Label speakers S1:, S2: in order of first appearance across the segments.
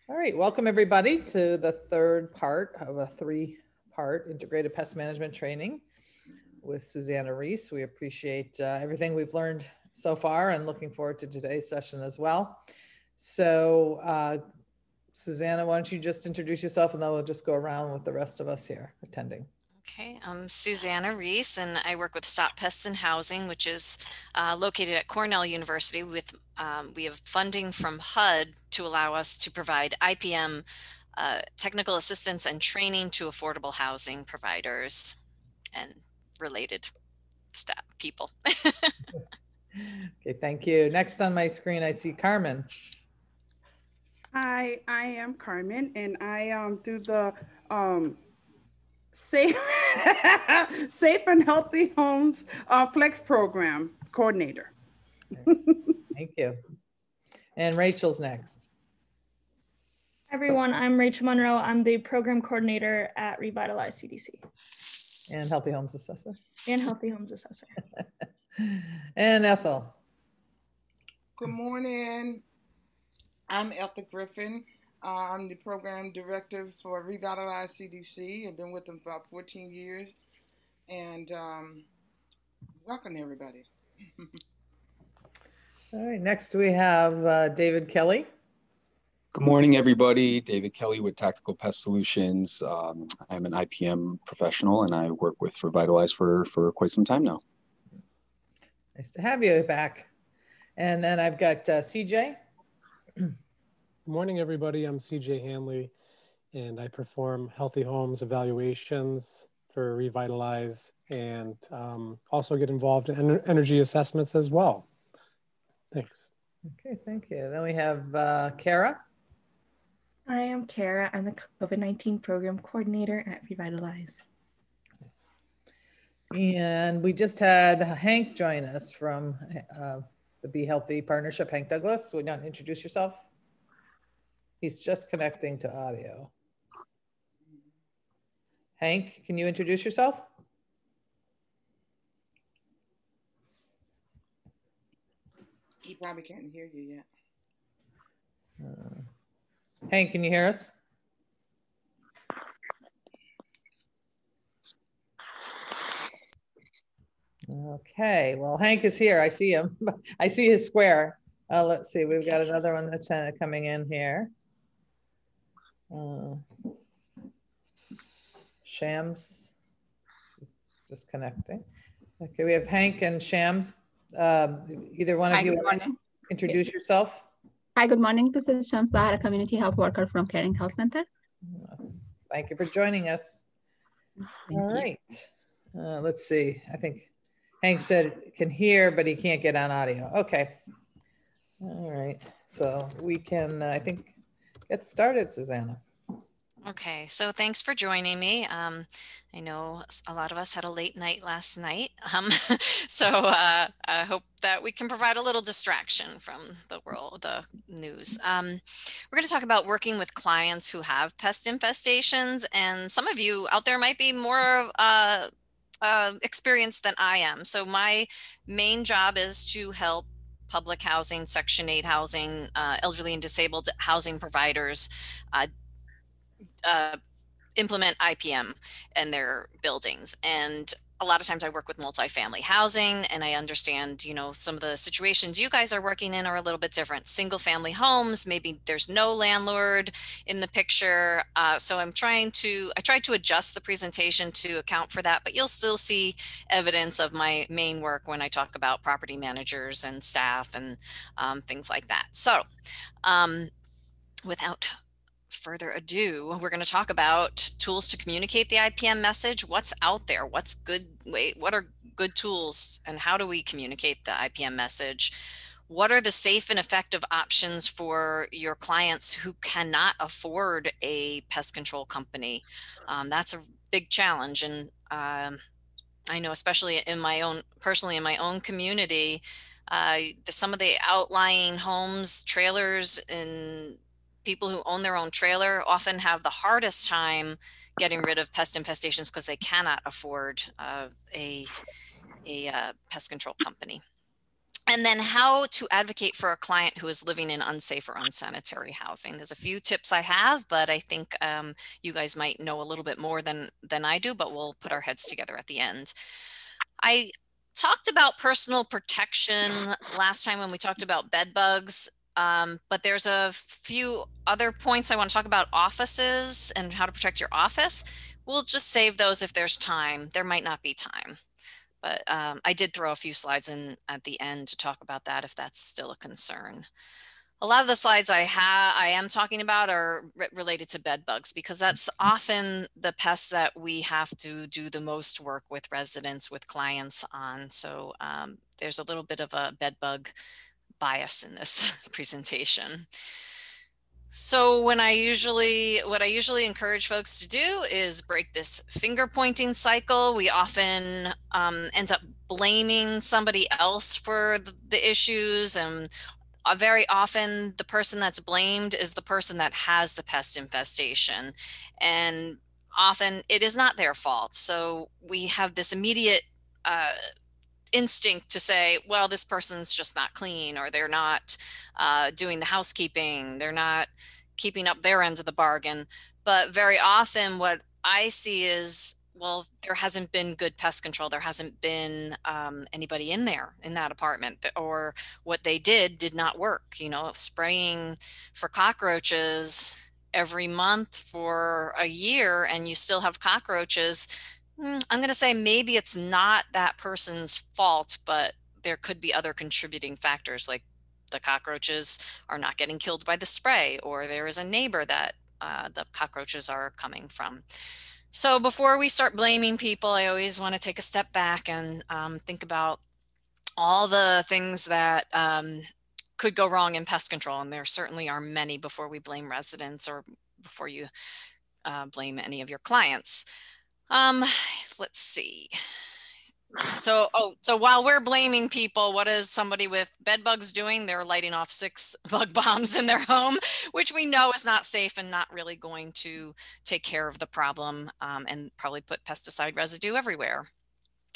S1: All right, welcome everybody to the third part of a three-part integrated pest management training with Susannah Reese. We appreciate everything we've learned so far and looking forward to today's session as well. So Susannah, why don't you just introduce yourself and then we'll just go around with the rest of us here attending.
S2: Okay, I'm Susannah Reese, and I work with StopPests and Housing, which is located at Cornell University. We have funding from HUD to allow us to provide IPM technical assistance and training to affordable housing providers and related staff people.
S1: Okay, thank you. Next on my screen, I see Carmen.
S3: Hi, I am Carmen, and I do the safe safe and healthy homes flex program coordinator.
S1: Thank you. And Rachel's next.
S4: Hi everyone, I'm Rachel Monroe. I'm the program coordinator at Revitalize CDC.
S1: And Healthy Homes Assessor.
S4: And Healthy Homes Assessor.
S1: And Ethel.
S5: Good morning. I'm Ethel Griffin. I'm the program director for Revitalize CDC. I've been with them for about 14 years. And welcome, everybody.
S1: All right, next we have David Kelly.
S6: Good morning, everybody. David Kelly with Tactical Pest Solutions. I'm an IPM professional and I work with Revitalize for quite some time now.
S1: Nice to have you back. And then I've got CJ.
S7: Good morning, everybody. I'm CJ Hanley, and I perform healthy homes evaluations for Revitalize and also get involved in energy assessments as well. Thanks.
S1: Okay, thank you. Then we have Kara.
S8: I am Kara. I'm the COVID-19 program coordinator at Revitalize.
S1: And we just had Hank join us from the Be Healthy Partnership. Hank Douglas, would you not introduce yourself? He's just connecting to audio. Hank, can you introduce yourself?
S5: He probably can't hear you yet.
S1: Hank, can you hear us? Okay, well, Hank is here. I see him. I see his square. Let's see, we've got another one that's coming in here. Shams, just connecting. Okay, we have Hank and Shams. Either one of you want to introduce yourself?
S9: Hi, good morning. This is Shams Bahar, a community health worker from Caring Health Center.
S1: Thank you for joining us. All right. Let's see. I think Hank said can hear, but he can't get on audio. Okay. All right. So we can, I think, get started, Susannah.
S2: Okay, so thanks for joining me. I know a lot of us had a late night last night, so I hope that we can provide a little distraction from the world, the news. We're going to talk about working with clients who have pest infestations, and some of you out there might be more experienced than I am. So my main job is to help public housing, Section 8 housing, elderly and disabled housing providers implement IPM in their buildings. And a lot of times I work with multifamily housing, and I understand, you know, some of the situations you guys are working in are a little bit different. Single family homes, maybe there's no landlord in the picture. So I tried to adjust the presentation to account for that, but you'll still see evidence of my main work when I talk about property managers and staff and things like that. So without further ado, we're going to talk about tools to communicate the IPM message. What's out there? What's good? What are good tools, and how do we communicate the IPM message? What are the safe and effective options for your clients who cannot afford a pest control company? That's a big challenge, and I know, especially in my own community, some of the outlying homes, trailers, and people who own their own trailer often have the hardest time getting rid of pest infestations because they cannot afford a pest control company. And then how to advocate for a client who is living in unsafe or unsanitary housing. There's a few tips I have, but I think you guys might know a little bit more than I do, but we'll put our heads together at the end. I talked about personal protection last time when we talked about bed bugs, but there's a few other points I want to talk about: offices and how to protect your office. We'll just save those if there's time. There might not be time. But I did throw a few slides in at the end to talk about that if that's still a concern. A lot of the slides I am talking about are related to bed bugs, because that's often the pest that we have to do the most work with residents, with clients on. So there's a little bit of a bed bug bias in this presentation. So what I usually encourage folks to do is break this finger pointing cycle. We often end up blaming somebody else for the issues, and very often the person that's blamed is the person that has the pest infestation, and often it is not their fault. So we have this immediate instinct to say, well, this person's just not clean, or they're not doing the housekeeping, they're not keeping up their end of the bargain. But very often what I see is, well, there hasn't been good pest control. There hasn't been anybody in there in that apartment, or what they did not work. You know, spraying for cockroaches every month for a year and you still have cockroaches. I'm going to say maybe it's not that person's fault, but there could be other contributing factors, like the cockroaches are not getting killed by the spray, or there is a neighbor that the cockroaches are coming from. So before we start blaming people, I always want to take a step back and think about all the things that could go wrong in pest control. And there certainly are many before we blame residents, or before you blame any of your clients. Let's see. So while we're blaming people, what is somebody with bed bugs doing? They're lighting off 6 bug bombs in their home, which we know is not safe and not really going to take care of the problem, and probably put pesticide residue everywhere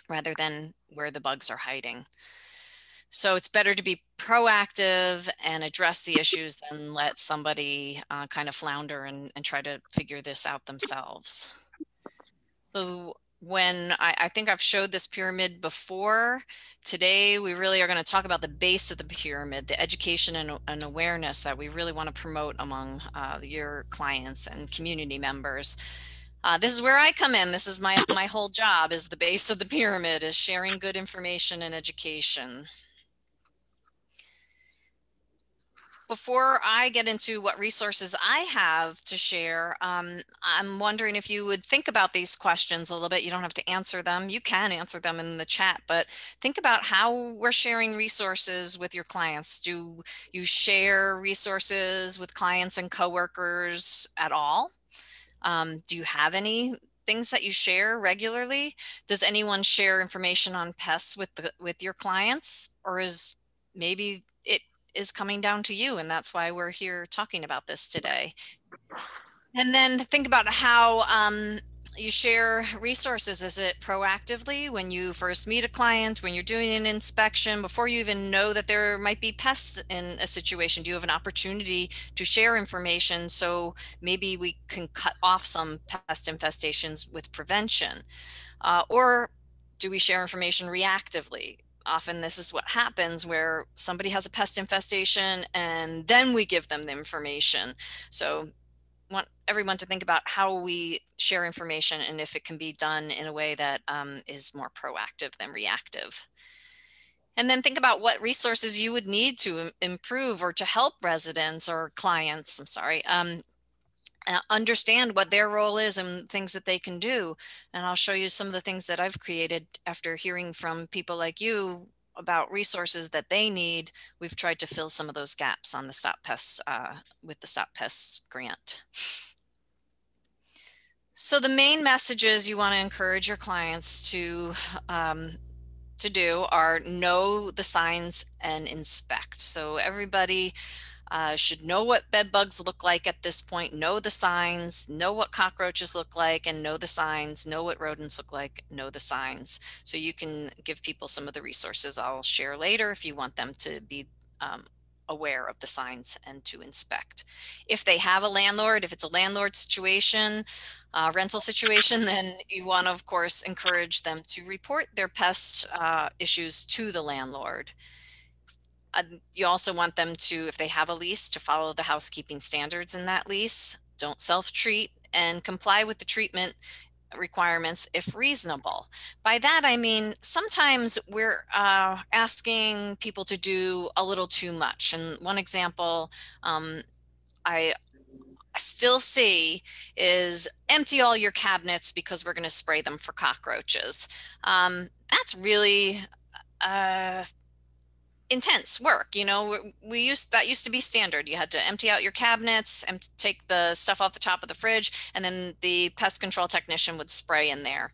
S2: rather than where the bugs are hiding. So it's better to be proactive and address the issues than let somebody kind of flounder and try to figure this out themselves. So when I think I've showed this pyramid before, today we really are going to talk about the base of the pyramid, the education and awareness that we really want to promote among your clients and community members. This is where I come in. This is my whole job, is the base of the pyramid, is sharing good information and education. Before I get into what resources I have to share, I'm wondering if you would think about these questions a little bit. You don't have to answer them. You can answer them in the chat, but think about how we're sharing resources with your clients. Do you share resources with clients and coworkers at all? Do you have any things that you share regularly? Does anyone share information on pests with your clients, or is maybe it is coming down to you, and that's why we're here talking about this today? And then think about how you share resources. Is it proactively when you first meet a client, when you're doing an inspection, before you even know that there might be pests in a situation? Do you have an opportunity to share information so maybe we can cut off some pest infestations with prevention? Or do we share information reactively? Often this is what happens, where somebody has a pest infestation and then we give them the information. So I want everyone to think about how we share information and if it can be done in a way that is more proactive than reactive. And then think about what resources you would need to improve or to help residents or clients, understand what their role is and things that they can do. And I'll show you some of the things that I've created after hearing from people like you about resources that they need. We've tried to fill some of those gaps on the StopPests with the StopPests grant. So the main messages you want to encourage your clients to do are know the signs and inspect. So everybody should know what bed bugs look like at this point, know the signs, know what cockroaches look like, and know the signs, know what rodents look like, know the signs. So you can give people some of the resources I'll share later if you want them to be aware of the signs and to inspect. If they have a landlord, if it's a landlord situation, rental situation, then you want to, of course, encourage them to report their pest issues to the landlord. You also want them to, if they have a lease, to follow the housekeeping standards in that lease. Don't self-treat and comply with the treatment requirements if reasonable. By that, I mean, sometimes we're asking people to do a little too much. And one example I still see is empty all your cabinets because we're going to spray them for cockroaches. That's really intense work. You know, that used to be standard. You had to empty out your cabinets and take the stuff off the top of the fridge, and then the pest control technician would spray in there.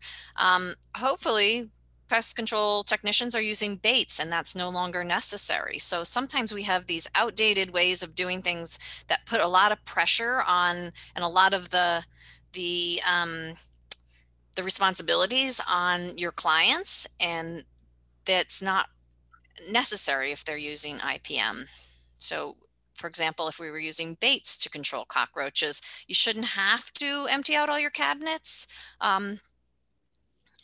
S2: Hopefully pest control technicians are using baits and that's no longer necessary. So sometimes we have these outdated ways of doing things that put a lot of pressure on, and a lot of the responsibilities on your clients, and that's not necessary if they're using IPM. So for example, if we were using baits to control cockroaches, you shouldn't have to empty out all your cabinets.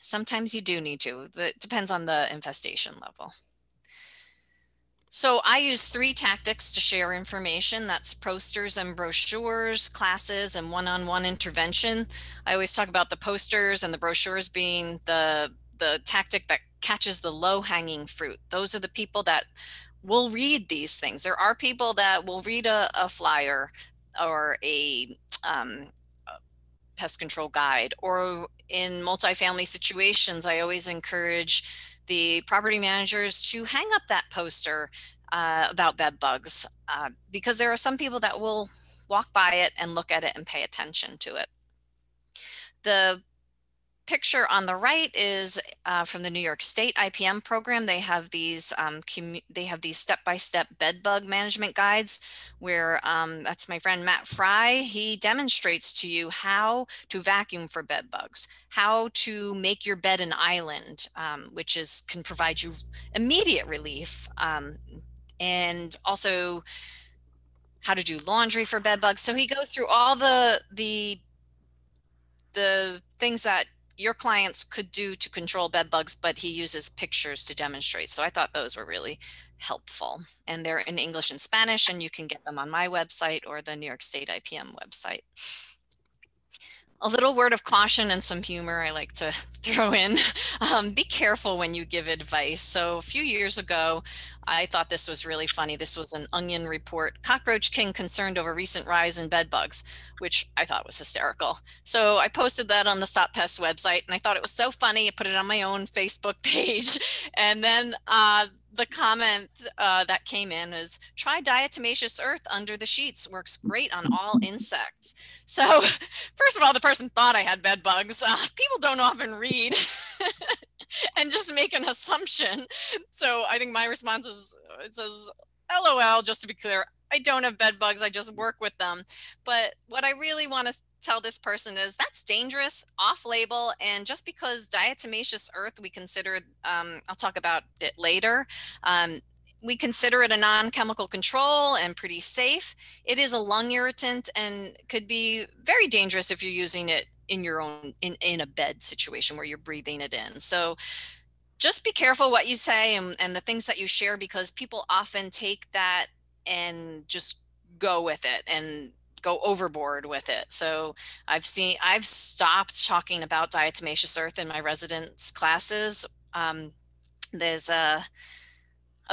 S2: Sometimes you do need to. It depends on the infestation level. So I use 3 tactics to share information. That's posters and brochures, classes, and one-on-one intervention. I always talk about the posters and the brochures being the tactic that catches the low-hanging fruit. Those are the people that will read these things. There are people that will read a flyer or a pest control guide, or in multifamily situations, I always encourage the property managers to hang up that poster about bed bugs, because there are some people that will walk by it and look at it and pay attention to it. The picture on the right is from the New York State IPM program. They have these step-by-step bed bug management guides where that's my friend Matt Fry. He demonstrates to you how to vacuum for bed bugs, how to make your bed an island, which can provide you immediate relief, and also how to do laundry for bed bugs. So he goes through all the things that your clients could do to control bed bugs, but he uses pictures to demonstrate. So I thought those were really helpful, and they're in English and Spanish, and you can get them on my website or the New York State IPM website. A little word of caution and some humor I like to throw in. Be careful when you give advice. So a few years ago, I thought this was really funny. This was an Onion report. Cockroach King concerned over recent rise in bed bugs, which I thought was hysterical. So I posted that on the StopPests website, and I thought it was so funny. I put it on my own Facebook page. And then the comment that came in is, try diatomaceous earth under the sheets, works great on all insects. So first of all, the person thought I had bed bugs. People don't often read and just make an assumption. So I think my response is, it says, LOL, just to be clear, I don't have bed bugs, I just work with them. But what I really want to tell this person is that's dangerous, off-label, and just because diatomaceous earth, we consider, I'll talk about it later, we consider it a non-chemical control and pretty safe. It is a lung irritant and could be very dangerous if you're using it in your own, in a bed situation where you're breathing it in. So just be careful what you say and the things that you share, because people often take that and just go with it and go overboard with it. So I've stopped talking about diatomaceous earth in my residence classes. There's a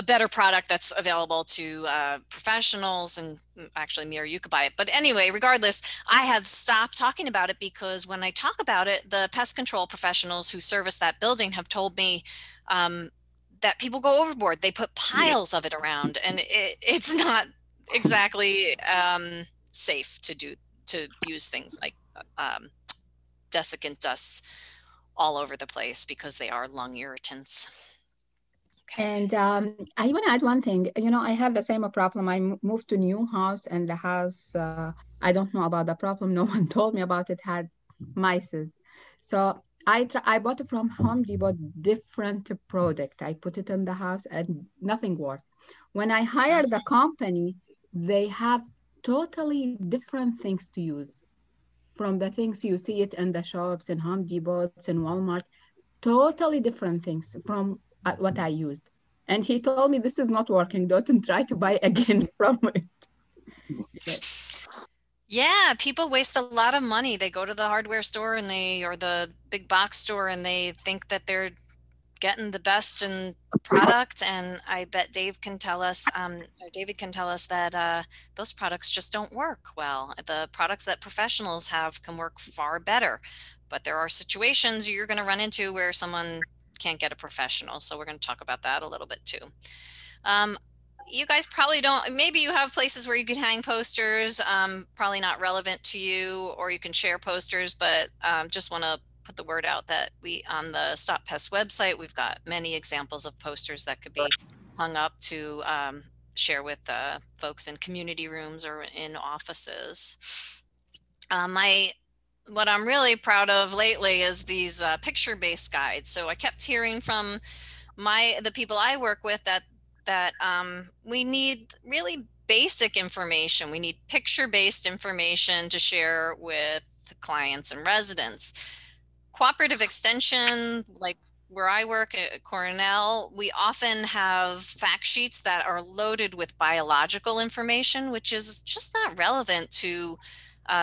S2: better product that's available to professionals, and actually, Mira, you could buy it. But anyway, regardless, I have stopped talking about it because when I talk about it, the pest control professionals who service that building have told me that people go overboard. They put piles of it around, and it's not exactly safe to use things like desiccant dust all over the place, because they are lung irritants.
S9: And I want to add one thing. You know, I had the same problem. I moved to new house, and the house, I don't know about the problem. No one told me about it, had mice. So I bought it from Home Depot, different product. I put it in the house and nothing worked. When I hired the company, they have totally different things to use from the things you see it in the shops, in Home Depot, in Walmart, totally different things from what I used. And he told me, this is not working. Don't try to buy again from it.
S2: Yeah, people waste a lot of money. They go to the hardware store and or the big box store, and they think that they're getting the best in product. And I bet David can tell us that those products just don't work well. The products that professionals have can work far better, but there are situations you're going to run into where someone can't get a professional. So we're going to talk about that a little bit too. You guys probably don't, maybe you have places where you can hang posters, probably not relevant to you, or you can share posters, but just want to put the word out that on the StopPests website, we've got many examples of posters that could be hung up to share with folks in community rooms or in offices. What I'm really proud of lately is these picture-based guides. So I kept hearing from the people I work with that we need really basic information. We need picture-based information to share with clients and residents. Cooperative extension, like where I work at Cornell, we often have fact sheets that are loaded with biological information, which is just not relevant to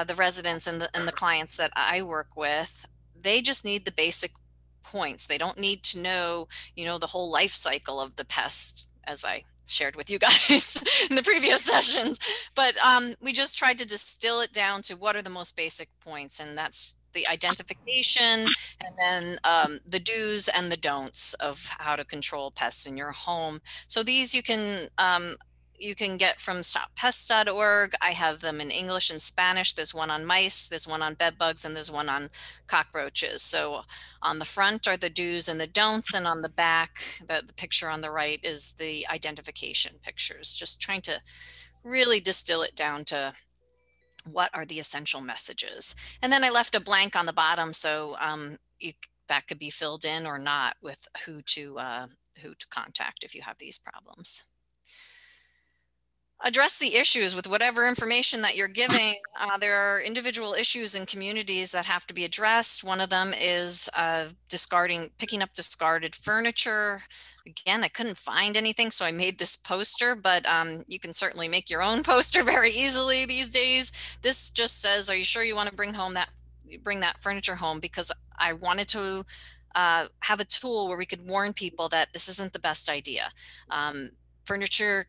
S2: the residents and the clients that I work with. They just need the basic points. They don't need to know, the whole life cycle of the pest, as I shared with you guys in the previous sessions. But we just tried to distill it down to what are the most basic points, and that's the identification, and then the do's and the don'ts of how to control pests in your home. So these you can get from stoppests.org. I have them in English and Spanish. There's one on mice, there's one on bed bugs, and there's one on cockroaches. So on the front are the do's and the don'ts, and on the back, the picture on the right is the identification pictures, just trying to really distill it down to what are the essential messages. And then I left a blank on the bottom, so that could be filled in or not with who to contact if you have these problems. Address the issues with whatever information that you're giving. There are individual issues in communities that have to be addressed. One of them is picking up discarded furniture. Again, I couldn't find anything, so I made this poster, but you can certainly make your own poster very easily these days. This just says, are you sure you want to bring that furniture home? Because I wanted to have a tool where we could warn people that this isn't the best idea. Furniture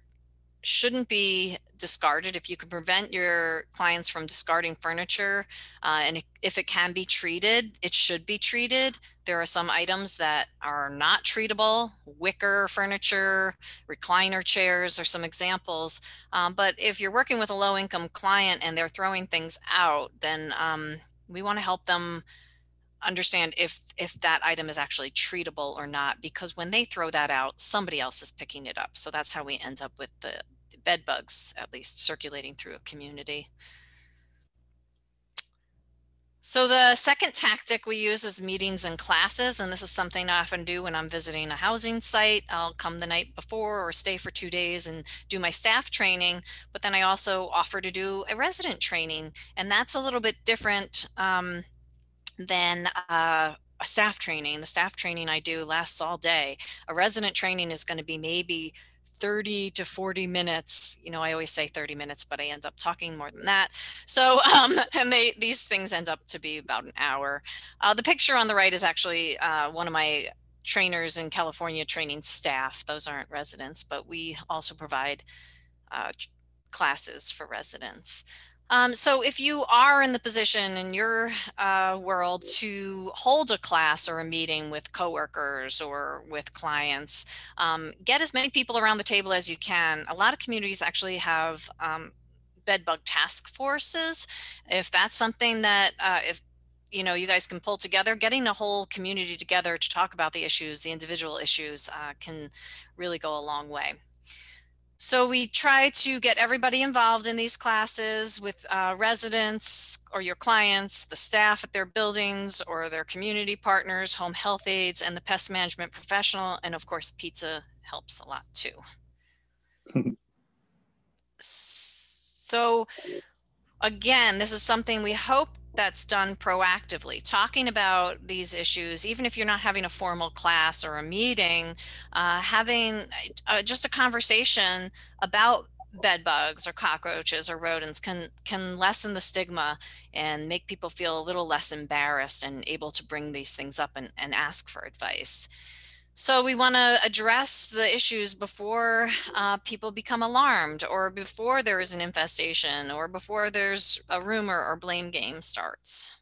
S2: shouldn't be discarded. If you can prevent your clients from discarding furniture, and if it can be treated, it should be treated. There are some items that are not treatable. Wicker furniture, recliner chairs are some examples. But if you're working with a low-income client and they're throwing things out, then we want to help them understand if that item is actually treatable or not, because when they throw that out, somebody else is picking it up. So that's how we end up with the bed bugs, at least circulating through a community. So the second tactic we use is meetings and classes, and this is something I often do when I'm visiting a housing site. I'll come the night before or stay for 2 days and do my staff training, but then I also offer to do a resident training, and that's a little bit different than a staff training. The staff training I do lasts all day. A resident training is going to be maybe 30 to 40 minutes. I always say 30 minutes, but I end up talking more than that. So, and these things end up to be about an hour. The picture on the right is actually one of my trainers in California training staff. Those aren't residents, but we also provide classes for residents. So if you are in the position in your world to hold a class or a meeting with coworkers or with clients, get as many people around the table as you can. A lot of communities actually have bed bug task forces. If that's something that if you know, you guys can pull together. Getting a whole community together to talk about the issues, the individual issues, can really go a long way. So we try to get everybody involved in these classes with residents or your clients, the staff at their buildings or their community partners, home health aides, and the pest management professional. And of course, pizza helps a lot too. So again, this is something we hope that's done proactively, talking about these issues, even if you're not having a formal class or a meeting, having just a conversation about bed bugs or cockroaches or rodents can lessen the stigma and make people feel a little less embarrassed and able to bring these things up and ask for advice. So we want to address the issues before people become alarmed, or before there is an infestation, or before there's a rumor or blame game starts.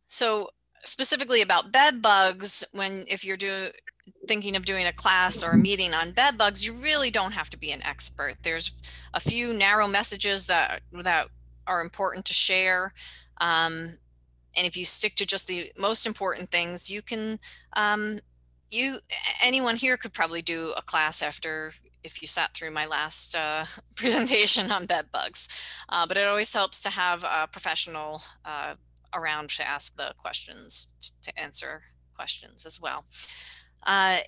S2: So specifically about bed bugs, if you're thinking of doing a class or a meeting on bed bugs, you really don't have to be an expert. There's a few narrow messages that are important to share. And if you stick to just the most important things, you can, anyone here could probably do a class if you sat through my last presentation on bed bugs. But it always helps to have a professional around to ask the questions, to answer questions as well.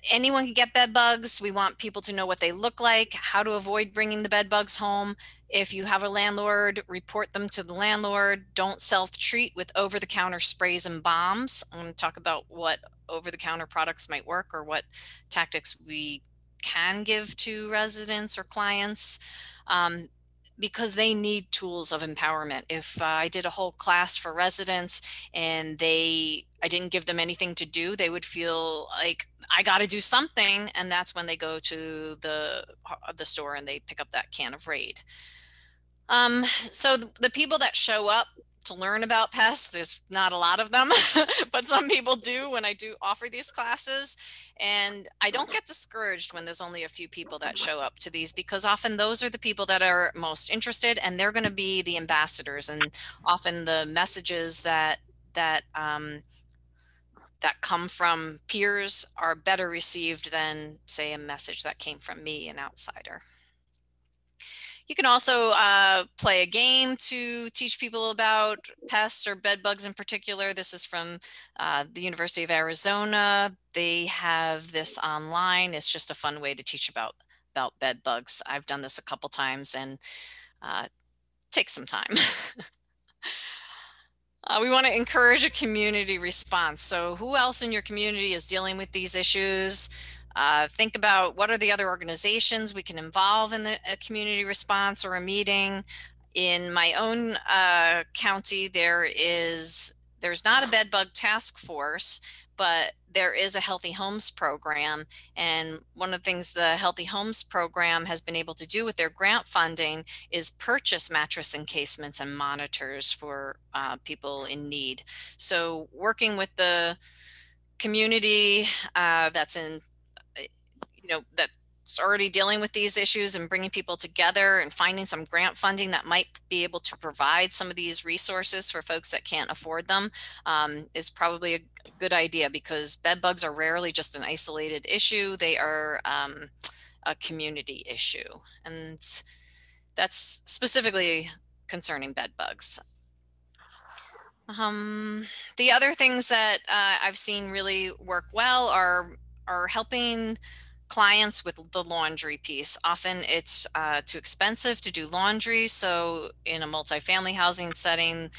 S2: Anyone can get bed bugs. We want people to know what they look like, how to avoid bringing the bed bugs home. If you have a landlord, report them to the landlord. Don't self-treat with over-the-counter sprays and bombs. I'm going to talk about what over-the-counter products might work, or what tactics we can give to residents or clients, because they need tools of empowerment. If I did a whole class for residents and I didn't give them anything to do, they would feel like, I got to do something. And that's when they go to the store and they pick up that can of Raid. So the people that show up to learn about pests, there's not a lot of them, but some people do when I do offer these classes. And I don't get discouraged when there's only a few people that show up to these, because often those are the people that are most interested, and they're going to be the ambassadors. And often the messages that come from peers are better received than, say, a message that came from me, an outsider. You can also play a game to teach people about pests or bed bugs in particular. This is from the University of Arizona. They have this online. It's just a fun way to teach about bed bugs. I've done this a couple times, and takes some time. We want to encourage a community response. So who else in your community is dealing with these issues? Think about what are the other organizations we can involve in a community response or a meeting. In my own county, there's not a bed bug task force, but there is a Healthy Homes program. And one of the things the Healthy Homes program has been able to do with their grant funding is purchase mattress encasements and monitors for people in need. So working with the community that's already dealing with these issues, and bringing people together and finding some grant funding that might be able to provide some of these resources for folks that can't afford them, is probably a good idea, because bed bugs are rarely just an isolated issue. They are a community issue, and that's specifically concerning bed bugs. The other things that I've seen really work well are helping clients with the laundry piece. Often it's too expensive to do laundry. So in a multifamily housing setting,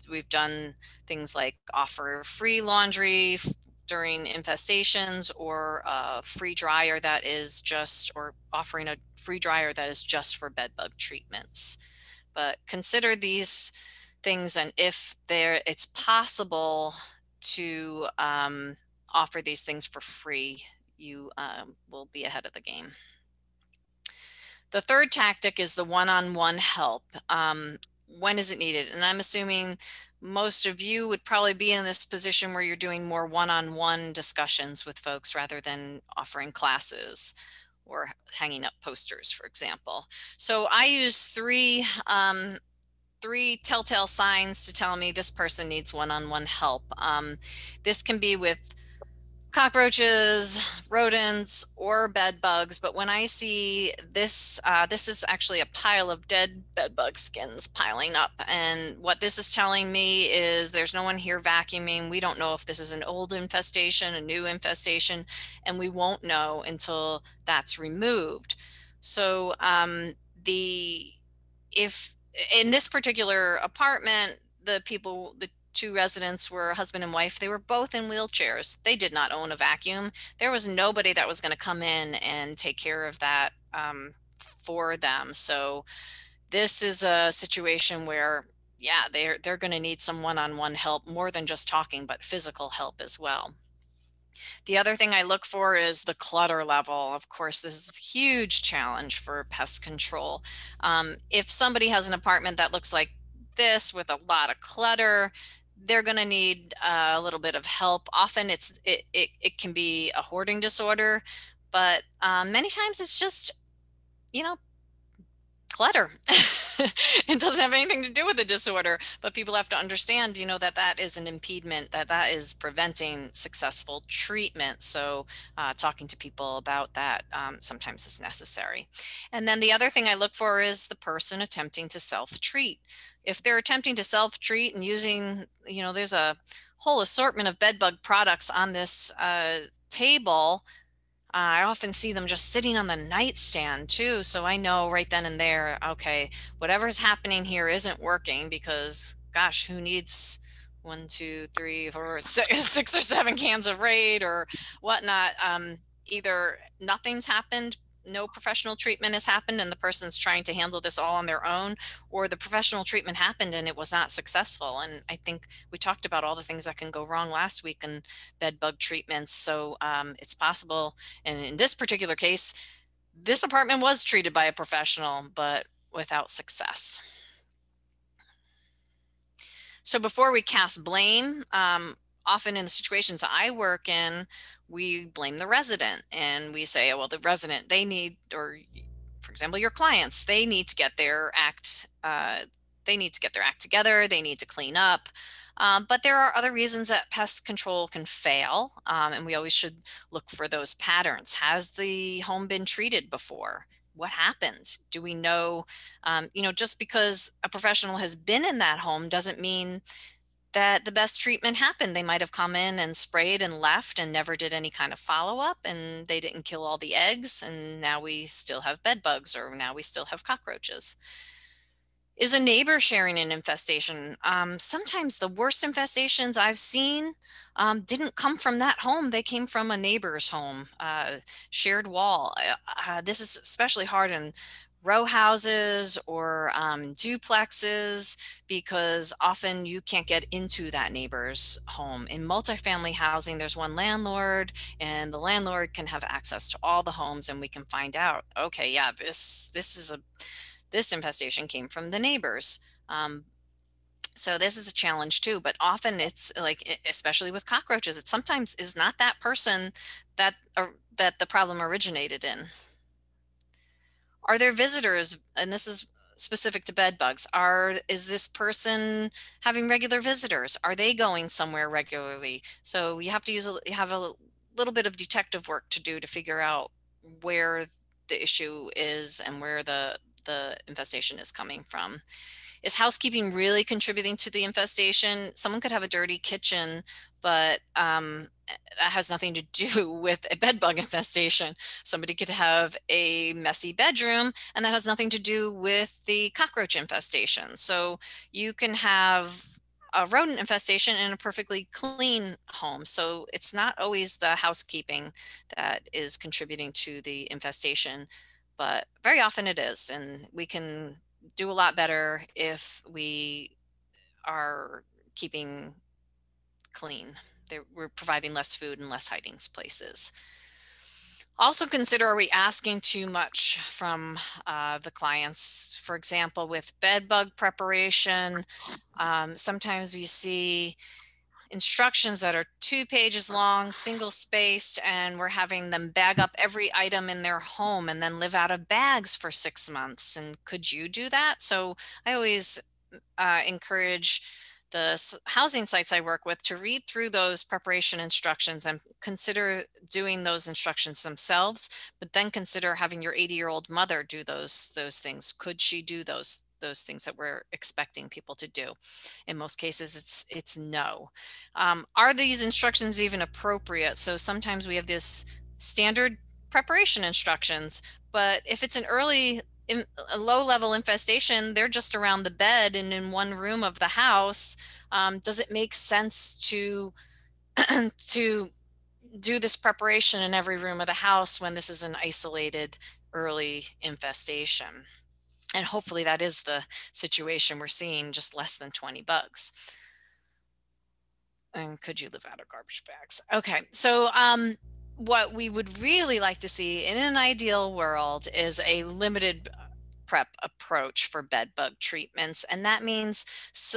S2: we've done things like offer free laundry during infestations, or a free dryer that is or offering a free dryer that is just for bed bug treatments. But consider these things, and if it's possible to offer these things for free, you will be ahead of the game. The third tactic is the one-on-one help. When is it needed? And I'm assuming most of you would probably be in this position where you're doing more one-on-one discussions with folks rather than offering classes or hanging up posters, for example. So I use three three telltale signs to tell me this person needs one-on-one help. This can be with cockroaches, rodents, or bed bugs. But when I see this, this is actually a pile of dead bed bug skins piling up. And what this is telling me is there's no one here vacuuming. We don't know if this is an old infestation, a new infestation, and we won't know until that's removed. So if in this particular apartment, the two residents were husband and wife. They were both in wheelchairs. They did not own a vacuum. There was nobody that was going to come in and take care of that for them. So this is a situation where, yeah, they're going to need some one-on-one help, more than just talking, but physical help as well. The other thing I look for is the clutter level. Of course, this is a huge challenge for pest control. If somebody has an apartment that looks like this with a lot of clutter, they're going to need a little bit of help. Often it can be a hoarding disorder, but many times it's just, clutter. It doesn't have anything to do with the disorder, but people have to understand, that is an impediment, that is preventing successful treatment. So talking to people about that sometimes is necessary. And then the other thing I look for is the person attempting to self-treat. If they're attempting to self-treat and using, there's a whole assortment of bed bug products on this table. I often see them just sitting on the nightstand too. So I know right then and there, okay, whatever's happening here isn't working, because gosh, who needs 1, 2, 3, 4, 6 or 7 cans of Raid or whatnot? Either nothing's happened, no professional treatment has happened, and the person's trying to handle this all on their own, or the professional treatment happened and it was not successful. And I think we talked about all the things that can go wrong last week in bed bug treatments. So it's possible. And in this particular case, this apartment was treated by a professional, but without success. So before we cast blame, often in the situations I work in, we blame the resident and we say, oh, well, the resident, they need, or for example, your clients, they need to get their act, together. They need to clean up. But there are other reasons that pest control can fail. And we always should look for those patterns. Has the home been treated before? What happened? Do we know, just because a professional has been in that home doesn't mean that the best treatment happened. They might have come in and sprayed and left and never did any kind of follow-up, and they didn't kill all the eggs, and now we still have bed bugs, or now we still have cockroaches. Is a neighbor sharing an infestation? Sometimes the worst infestations I've seen didn't come from that home. They came from a neighbor's home, shared wall. This is especially hard in row houses or duplexes, because often you can't get into that neighbor's home. In multifamily housing, there's one landlord, and the landlord can have access to all the homes, and we can find out, okay, yeah, this infestation came from the neighbors. So this is a challenge too, but often it's like, especially with cockroaches, it sometimes is not that person that the problem originated in. Are there visitors? And this is specific to bed bugs. Is this person having regular visitors? Are they going somewhere regularly? So you have to have a little bit of detective work to do to figure out where the issue is and where the infestation is coming from. Is housekeeping really contributing to the infestation? Someone could have a dirty kitchen, but that has nothing to do with a bed bug infestation. Somebody could have a messy bedroom, and that has nothing to do with the cockroach infestation. So you can have a rodent infestation in a perfectly clean home. So it's not always the housekeeping that is contributing to the infestation, but very often it is. And we can do a lot better if we are keeping clean. We're providing less food and less hiding places. Also consider, are we asking too much from the clients? For example, with bed bug preparation, sometimes you see instructions that are 2 pages long, single spaced, and we're having them bag up every item in their home and then live out of bags for 6 months. And could you do that? So I always encourage the housing sites I work with to read through those preparation instructions and consider doing those instructions themselves, but then consider having your 80-year-old mother do those things. Could she do those things that we're expecting people to do? In most cases, it's no. Are these instructions even appropriate? So sometimes we have this standard preparation instructions, but if it's an early in a low-level infestation, they're just around the bed and in one room of the house. Does it make sense to to do this preparation in every room of the house when this is an isolated early infestation? And hopefully that is the situation we're seeing, just less than 20 bugs. And could you live out of garbage bags? Okay, so what we would really like to see in an ideal world is a limited prep approach for bed bug treatments. And that means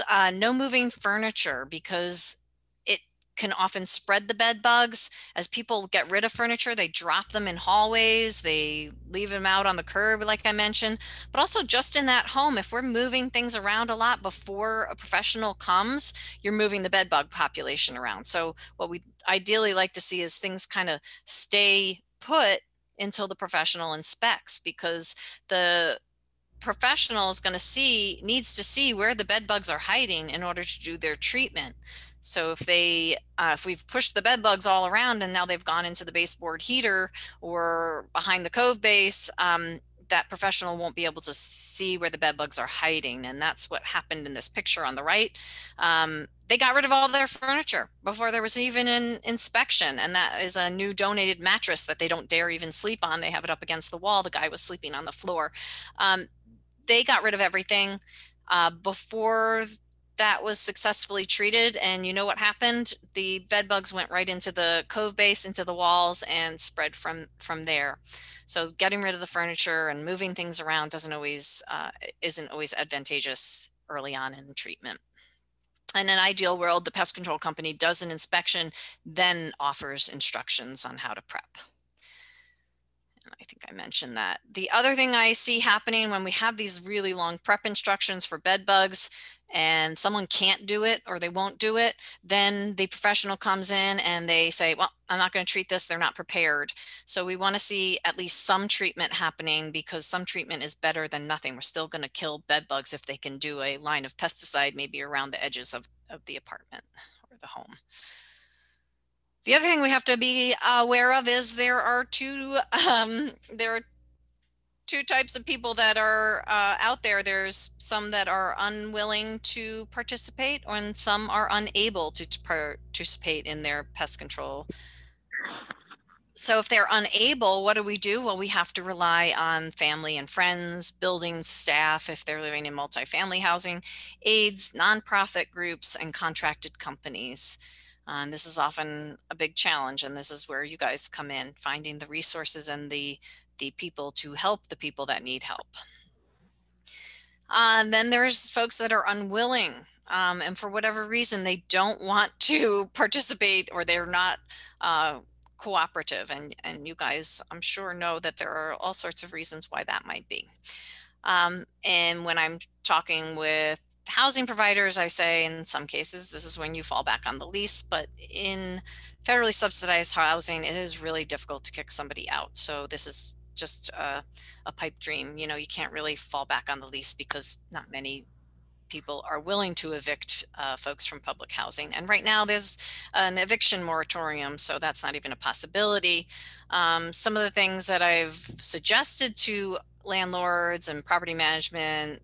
S2: no moving furniture, because it can often spread the bed bugs. As people get rid of furniture, they drop them in hallways, they leave them out on the curb, like I mentioned. But also just in that home, if we're moving things around a lot before a professional comes, you're moving the bed bug population around. So what we ideally like to see is things kind of stay put until the professional inspects, because the professional is needs to see where the bed bugs are hiding in order to do their treatment. So if we've pushed the bed bugs all around and now they've gone into the baseboard heater or behind the cove base, that professional won't be able to see where the bed bugs are hiding. And that's what happened in this picture on the right. They got rid of all their furniture before there was even an inspection. And that is a new donated mattress that they don't dare even sleep on. They have it up against the wall. The guy was sleeping on the floor. They got rid of everything before that was successfully treated. And you know what happened? The bed bugs went right into the cove base, into the walls, and spread from there. So getting rid of the furniture and moving things around isn't always advantageous early on in treatment. In an ideal world, the pest control company does an inspection, then offers instructions on how to prep. I think I mentioned that. The other thing I see happening when we have these really long prep instructions for bed bugs and someone can't do it or they won't do it, then the professional comes in and they say, well, I'm not going to treat this. They're not prepared. So we want to see at least some treatment happening, because some treatment is better than nothing. We're still going to kill bed bugs if they can do a line of pesticide, maybe around the edges of the apartment or the home. The other thing we have to be aware of is there are two types of people that are out there. There's some that are unwilling to participate, and some are unable to participate in their pest control. So if they're unable, what do we do? Well, we have to rely on family and friends, building staff if they're living in multifamily housing, aides, nonprofit groups, and contracted companies. And this is often a big challenge, and this is where you guys come in, finding the resources and the people to help the people that need help. Then there's folks that are unwilling, and for whatever reason, they don't want to participate, or they're not cooperative. And you guys, I'm sure, know that there are all sorts of reasons why that might be. And when I'm talking with housing providers, I say in some cases, this is when you fall back on the lease, but in federally subsidized housing, it is really difficult to kick somebody out. So this is just a pipe dream. You know, you can't really fall back on the lease because not many people are willing to evict folks from public housing. And right now there's an eviction moratorium, so that's not even a possibility. Some of the things that I've suggested to landlords and property management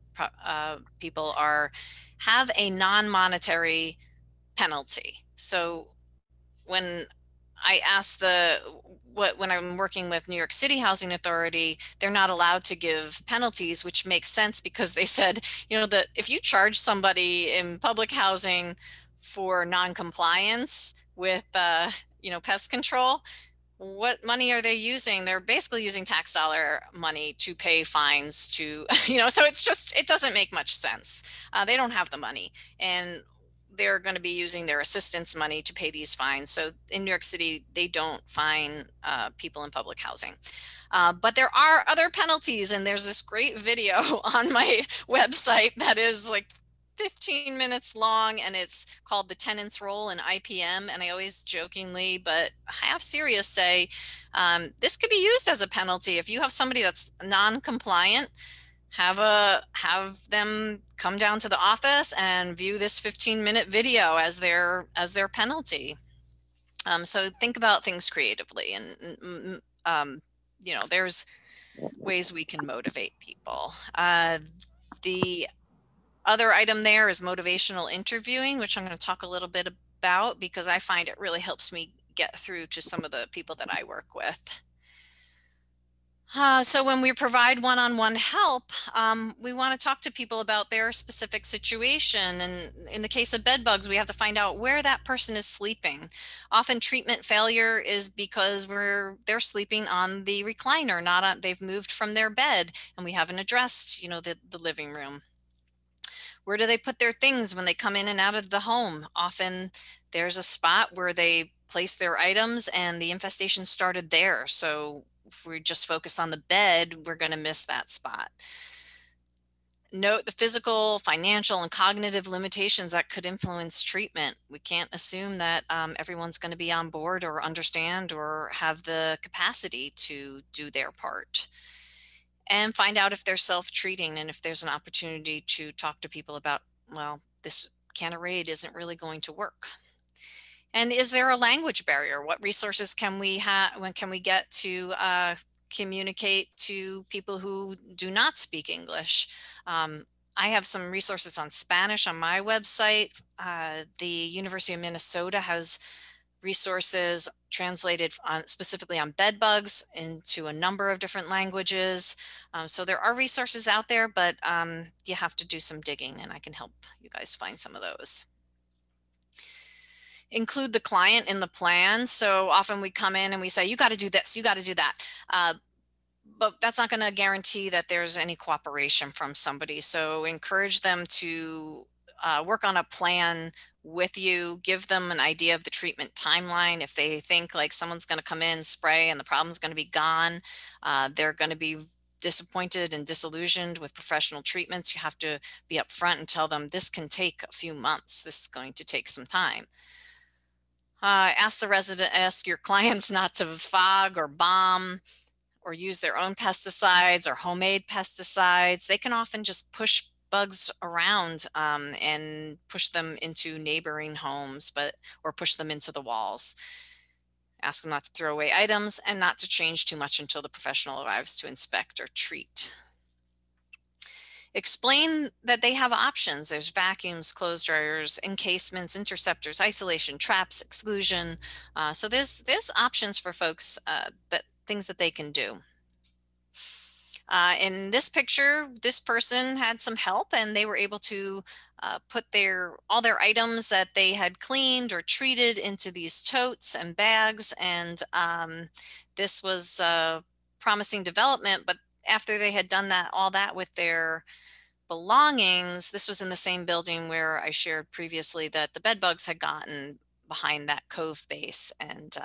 S2: people are have a non-monetary penalty. So when I ask when I'm working with New York City Housing Authority, they're not allowed to give penalties, which makes sense because they said, you know, that if you charge somebody in public housing for non-compliance with, you know, pest control, what money are they using? They're basically using tax dollar money to pay fines to, you know, so it's just, it doesn't make much sense. They don't have the money, and they're going to be using their assistance money to pay these fines. So in New York City, they don't fine people in public housing. But there are other penalties, and there's this great video on my website that is like 15 minutes long, and it's called the tenant's role in IPM. And I always jokingly, but half serious say, this could be used as a penalty. If you have somebody that's non-compliant, have them come down to the office and view this 15-minute video as their penalty. So think about things creatively, and you know, there's ways we can motivate people. The other item there is motivational interviewing, which I'm going to talk a little bit about because I find it really helps me get through to some of the people that I work with. So when we provide one-on-one help, we want to talk to people about their specific situation. And in the case of bed bugs, we have to find out where that person is sleeping. Often treatment failure is because they're sleeping on the recliner, not on, they've moved from their bed and we haven't addressed, you know, the living room. Where do they put their things when they come in and out of the home? Often there's a spot where they place their items and the infestation started there. So if we just focus on the bed, we're going to miss that spot. Note the physical, financial, and cognitive limitations that could influence treatment. We can't assume that everyone's going to be on board or understand or have the capacity to do their part. And find out if they're self-treating and if there's an opportunity to talk to people about, well, this can of Raid isn't really going to work. And is there a language barrier? What resources can we have? When can we get to communicate to people who do not speak English? I have some resources on Spanish on my website. The University of Minnesota has resources translated specifically on bed bugs into a number of different languages. So there are resources out there, but you have to do some digging, and I can help you guys find some of those. Include the client in the plan. So often we come in and we say, you got to do this, you got to do that. But that's not going to guarantee that there's any cooperation from somebody. So encourage them to work on a plan with you, give them an idea of the treatment timeline. If they think like someone's going to come in, spray, and the problem's going to be gone, they're going to be disappointed and disillusioned with professional treatments. You have to be upfront and tell them this can take a few months. This is going to take some time. Ask your clients not to fog or bomb or use their own pesticides or homemade pesticides. They can often just push bugs around and push them into neighboring homes, or push them into the walls. Ask them not to throw away items and not to change too much until the professional arrives to inspect or treat. Explain that they have options. There's vacuums, clothes dryers, encasements, interceptors, isolation, traps, exclusion. So there's options for folks, things that they can do. In this picture, this person had some help and they were able to put all their items that they had cleaned or treated into these totes and bags. And this was a promising development, but after they had done all that with their belongings, this was in the same building where I shared previously that the bed bugs had gotten behind that cove base. And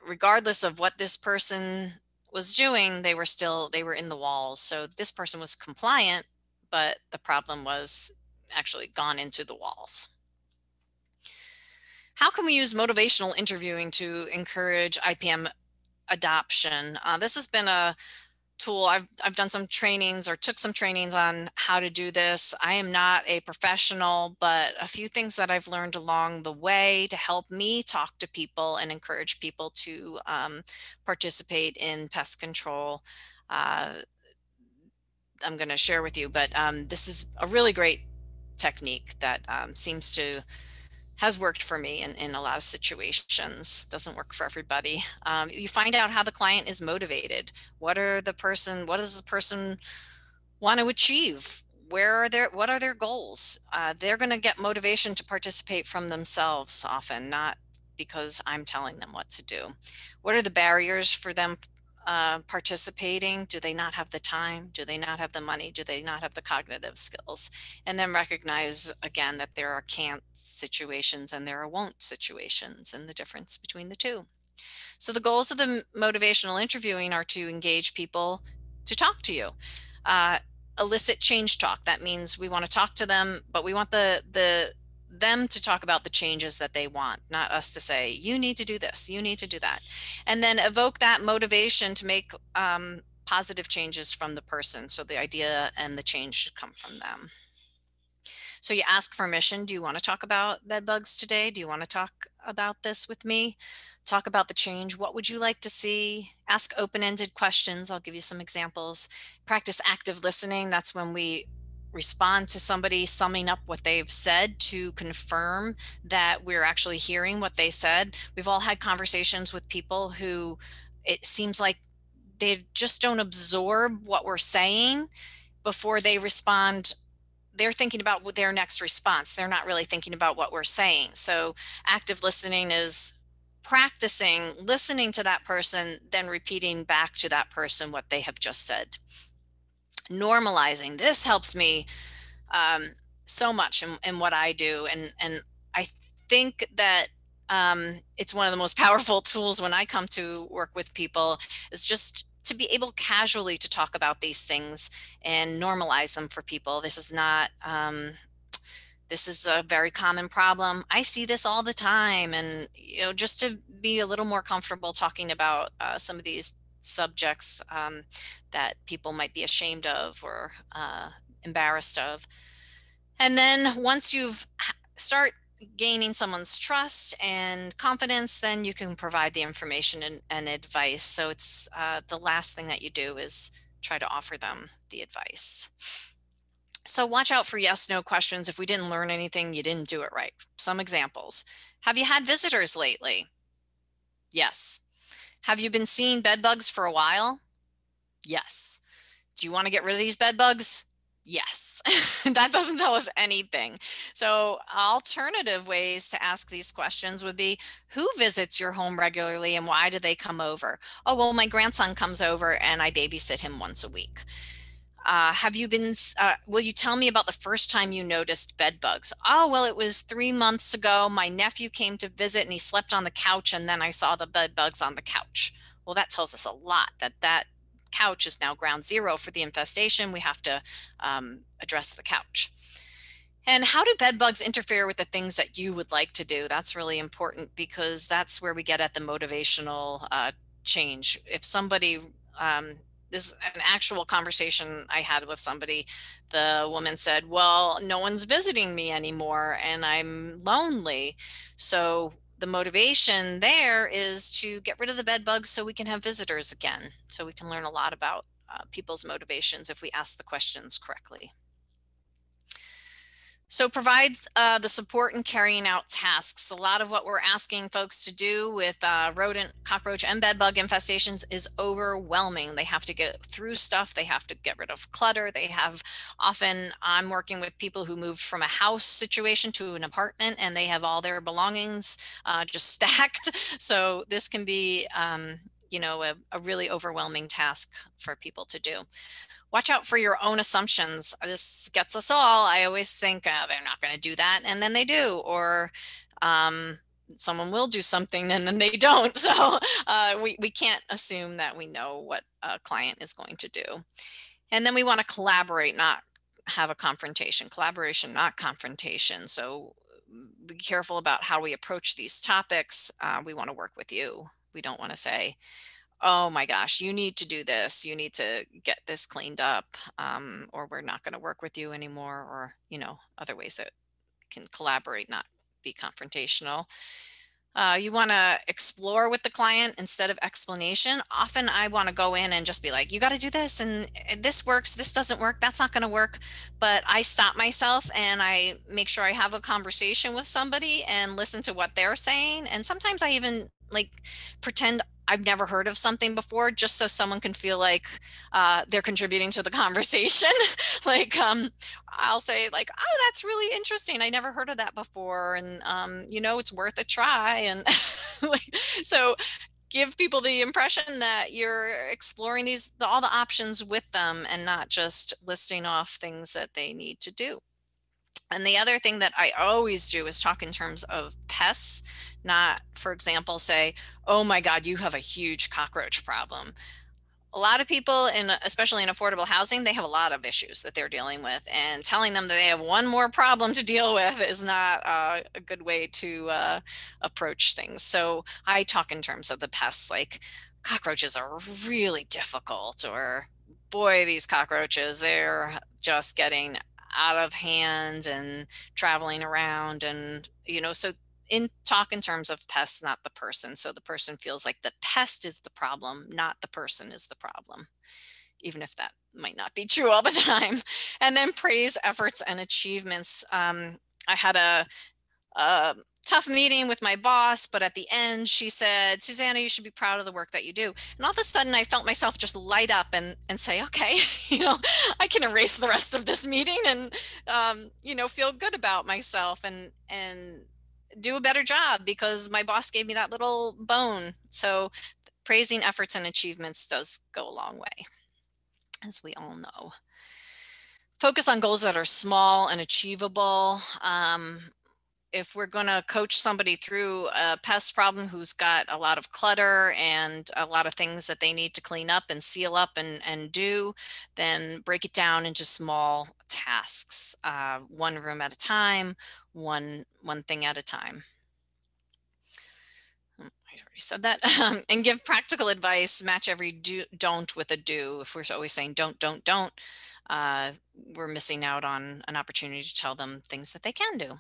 S2: regardless of what this person was doing, they were in the walls. So this person was compliant, but the problem was actually gone into the walls. How can we use motivational interviewing to encourage IPM adoption? This has been a tool. I've done some trainings or took some trainings on how to do this. I am not a professional, but a few things that I've learned along the way to help me talk to people and encourage people to participate in pest control. I'm going to share with you, but this is a really great technique that has worked for me in a lot of situations. Doesn't work for everybody. You find out how the client is motivated. What does the person want to achieve? What are their goals? They're going to get motivation to participate from themselves often, not because I'm telling them what to do. What are the barriers for them participating? Do they not have the time? Do they not have the money? Do they not have the cognitive skills? And then recognize again that there are can't situations and there are won't situations and the difference between the two. So the goals of the motivational interviewing are to engage people to talk to you. elicit change talk. That means we want to talk to them, but we want them to talk about the changes that they want, not us to say, you need to do this, you need to do that. And then evoke that motivation to make positive changes from the person. So the idea and the change should come from them. So you ask permission. Do you want to talk about bed bugs today? Do you want to talk about this with me? Talk about the change. What would you like to see? Ask open-ended questions. I'll give you some examples. Practice active listening. That's when we respond to somebody summing up what they've said to confirm that we're actually hearing what they said. We've all had conversations with people who it seems like they just don't absorb what we're saying before they respond. They're thinking about their next response. They're not really thinking about what we're saying. So active listening is practicing listening to that person, then repeating back to that person what they have just said. Normalizing. This helps me so much in what I do. And I think that it's one of the most powerful tools when I come to work with people is just to be able casually to talk about these things and normalize them for people. This is not, this is a very common problem. I see this all the time. And, you know, just to be a little more comfortable talking about some of these subjects that people might be ashamed of or embarrassed of. And then once you've start gaining someone's trust and confidence, then you can provide the information and advice. So it's the last thing that you do is try to offer them the advice. So watch out for yes, no questions. If we didn't learn anything, you didn't do it right. Some examples. Have you had visitors lately? Yes. Have you been seeing bed bugs for a while? Yes. Do you want to get rid of these bed bugs? Yes. That doesn't tell us anything. So alternative ways to ask these questions would be, who visits your home regularly and why do they come over? Oh, well, my grandson comes over and I babysit him once a week. Will you tell me about the first time you noticed bed bugs? Oh, well, it was 3 months ago. My nephew came to visit and he slept on the couch and then I saw the bed bugs on the couch. Well, that tells us a lot that couch is now ground zero for the infestation. We have to address the couch. And how do bed bugs interfere with the things that you would like to do? That's really important because that's where we get at the motivational change. If somebody, this is an actual conversation I had with somebody, the woman said, well, no one's visiting me anymore and I'm lonely. So the motivation there is to get rid of the bed bugs so we can have visitors again. So we can learn a lot about people's motivations if we ask the questions correctly. So provide the support in carrying out tasks. A lot of what we're asking folks to do with rodent, cockroach, and bed bug infestations is overwhelming. They have to get through stuff. They have to get rid of clutter. They have often, I'm working with people who moved from a house situation to an apartment and they have all their belongings just stacked. So this can be, you know, a really overwhelming task for people to do. Watch out for your own assumptions. This gets us all. I always think they're not going to do that. And then they do, or someone will do something and then they don't. So we can't assume that we know what a client is going to do. And then we want to collaborate, not have a confrontation. Collaboration, not confrontation. So be careful about how we approach these topics. We want to work with you. We don't want to say, oh my gosh, you need to do this. You need to get this cleaned up, or we're not going to work with you anymore, or, you know, other ways that we can collaborate, not be confrontational. You want to explore with the client instead of explanation. Often I want to go in and just be like, you got to do this and this works, this doesn't work, that's not going to work. But I stop myself and I make sure I have a conversation with somebody and listen to what they're saying. And sometimes I even like pretend I've never heard of something before, just so someone can feel like they're contributing to the conversation. Like I'll say like, oh, that's really interesting. I never heard of that before. And, you know, it's worth a try. And so give people the impression that you're exploring all the options with them and not just listing off things that they need to do. And the other thing that I always do is talk in terms of pests, not, for example, say, oh my God, you have a huge cockroach problem. a lot of people, especially in affordable housing, they have a lot of issues that they're dealing with, and telling them that they have one more problem to deal with is not a good way to approach things. So I talk in terms of the pests, like cockroaches are really difficult, or boy, these cockroaches, they're just getting out of hand and traveling around, and so talk in terms of pests, not the person. So the person feels like the pest is the problem, not the person is the problem, even if that might not be true all the time. And then praise efforts and achievements. I had a tough meeting with my boss, but at the end she said, "Susannah, you should be proud of the work that you do." And all of a sudden I felt myself just light up and say, okay, I can erase the rest of this meeting and, feel good about myself and do a better job because my boss gave me that little bone. So praising efforts and achievements does go a long way, as we all know. Focus on goals that are small and achievable. If we're going to coach somebody through a pest problem who's got a lot of clutter and a lot of things that they need to clean up and seal up and do, then break it down into small tasks, one room at a time, one thing at a time. I already said that. And give practical advice, match every don't with a do. If we're always saying don't, we're missing out on an opportunity to tell them things that they can do.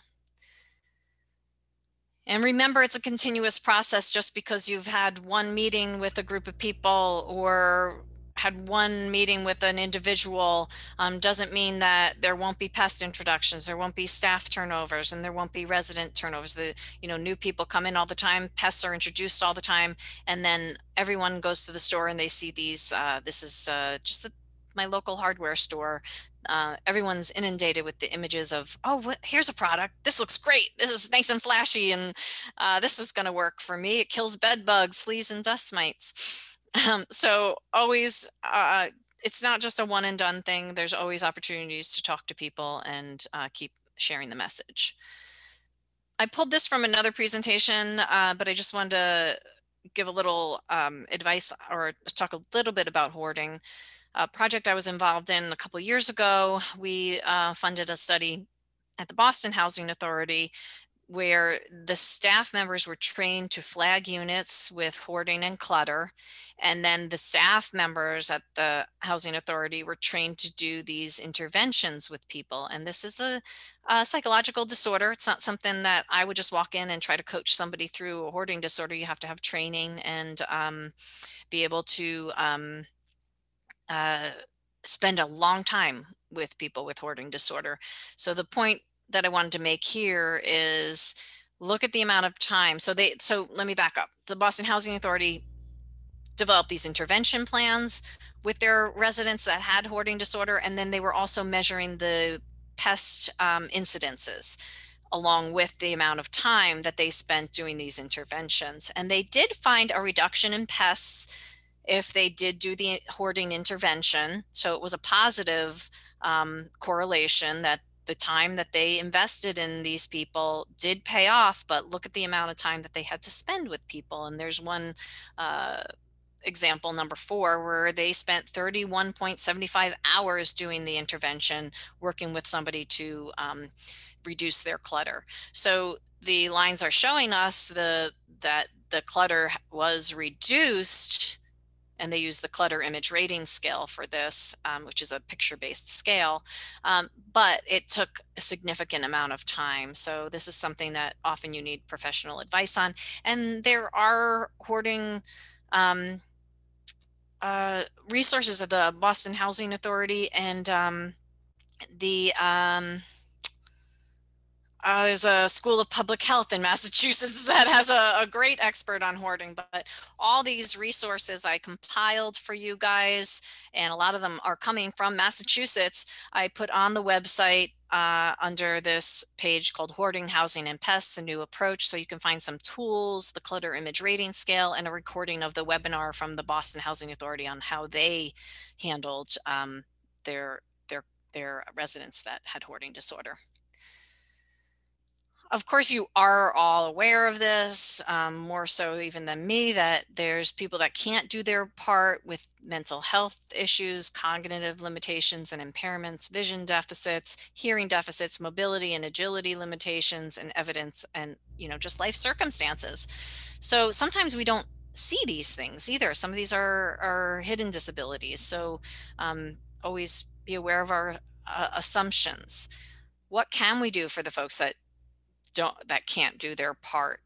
S2: And remember, it's a continuous process. Just because you've had one meeting with a group of people or had one meeting with an individual doesn't mean that there won't be pest introductions, there won't be staff turnovers, and there won't be resident turnovers. New people come in all the time, pests are introduced all the time, and then everyone goes to the store and they see these. This is just my local hardware store. Everyone's inundated with the images of, oh, here's a product. This looks great. This is nice and flashy, and this is going to work for me. It kills bed bugs, fleas, and dust mites. So always, it's not just a one and done thing. There's always opportunities to talk to people and keep sharing the message. I pulled this from another presentation, but I just wanted to give a little advice or talk a little bit about hoarding. A project I was involved in a couple of years ago, we funded a study at the Boston Housing Authority where the staff members were trained to flag units with hoarding and clutter. And then the staff members at the Housing Authority were trained to do these interventions with people. And this is a psychological disorder. It's not something that I would just walk in and try to coach somebody through. A hoarding disorder, you have to have training and be able to spend a long time with people with hoarding disorder. So the point that I wanted to make here is look at the amount of time. So let me back up. The Boston Housing Authority developed these intervention plans with their residents that had hoarding disorder, and then they were also measuring the pest incidences along with the amount of time that they spent doing these interventions. And they did find a reduction in pests if they did do the hoarding intervention. So it was a positive correlation that the time that they invested in these people did pay off, but look at the amount of time that they had to spend with people. And there's one example, number 4, where they spent 31.75 hours doing the intervention, working with somebody to reduce their clutter. So the lines are showing us that the clutter was reduced, and they use the clutter image rating scale for this, which is a picture-based scale, but it took a significant amount of time. So this is something that often you need professional advice on. And there are hoarding resources at the Boston Housing Authority, and there's a School of Public Health in Massachusetts that has a great expert on hoarding. But all these resources I compiled for you guys, and a lot of them are coming from Massachusetts, I put on the website under this page called Hoarding, Housing, and Pests, a New Approach. So you can find some tools, the clutter image rating scale, and a recording of the webinar from the Boston Housing Authority on how they handled their residents that had hoarding disorder. of course, you are all aware of this, more so even than me, that there's people that can't do their part with mental health issues, cognitive limitations and impairments, vision deficits, hearing deficits, mobility and agility limitations, and evidence and, just life circumstances. So sometimes we don't see these things either. Some of these are hidden disabilities. So always be aware of our assumptions. What can we do for the folks that can't do their part?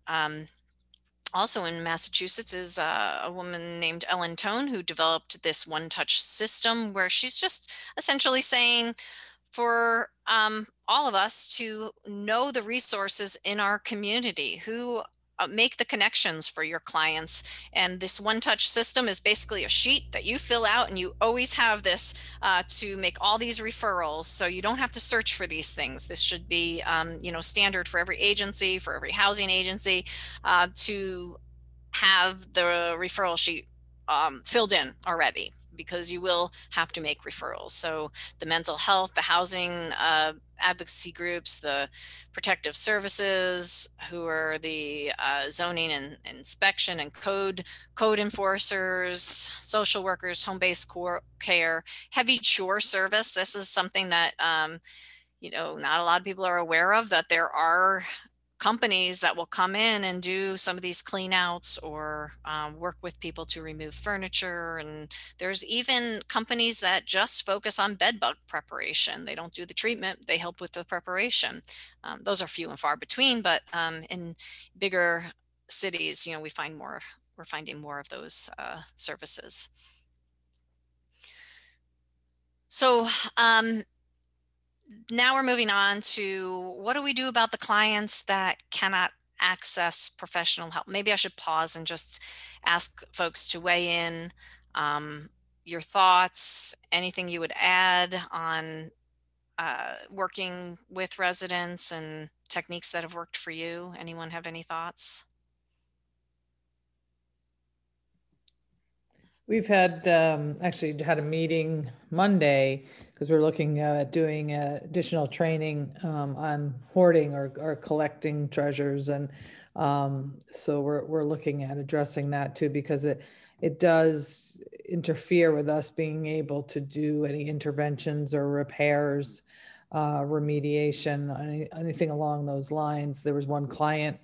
S2: Also in Massachusetts is a woman named Ellen Tone, who developed this one-touch system where she's just essentially saying for all of us to know the resources in our community, who make the connections for your clients. And this one-touch system is basically a sheet that you fill out, and you always have this to make all these referrals, so you don't have to search for these things. This should be standard for every agency, for every housing agency, to have the referral sheet filled in already, because you will have to make referrals. So the mental health, the housing advocacy groups, the protective services, who are the zoning and inspection and code enforcers, social workers, home-based care, heavy chore service. This is something that not a lot of people are aware of, that there are companies that will come in and do some of these clean outs, or work with people to remove furniture. And there's even companies that just focus on bed bug preparation. They don't do the treatment, they help with the preparation. Those are few and far between, but in bigger cities, we're finding more of those services. So now we're moving on to, what do we do about the clients that cannot access professional help? Maybe I should pause and just ask folks to weigh in your thoughts, anything you would add on working with residents and techniques that have worked for you. Anyone have any thoughts?
S1: We've had actually had a meeting Monday, because we're looking at doing additional training on hoarding or collecting treasures, and so we're looking at addressing that too, because it does interfere with us being able to do any interventions or repairs, remediation, anything along those lines. There was one client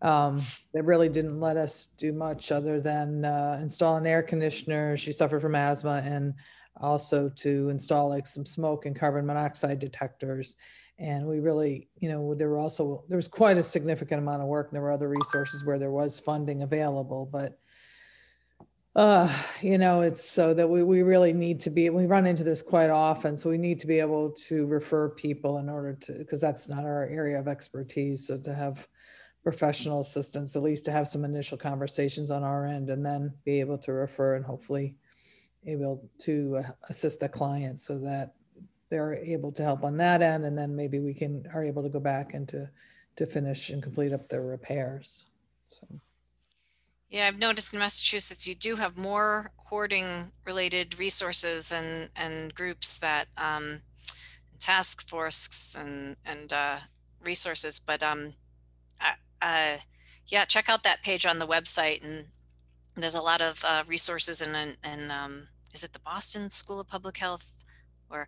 S1: that really didn't let us do much other than install an air conditioner. She suffered from asthma, and also to install like some smoke and carbon monoxide detectors. And we really, there was quite a significant amount of work, and there were other resources where there was funding available, but it's so that we really need to be, we run into this quite often. So we need to be able to refer people in order to, because that's not our area of expertise. So to have professional assistance, at least to have some initial conversations on our end, and then be able to refer and hopefully able to assist the client so that they're able to help on that end. And then maybe we are able to go back and to finish and complete up their repairs. So.
S2: Yeah, I've noticed in Massachusetts, you do have more hoarding related resources and groups that task force and resources, but yeah, check out that page on the website, and there's a lot of resources and is it the Boston School of Public Health, or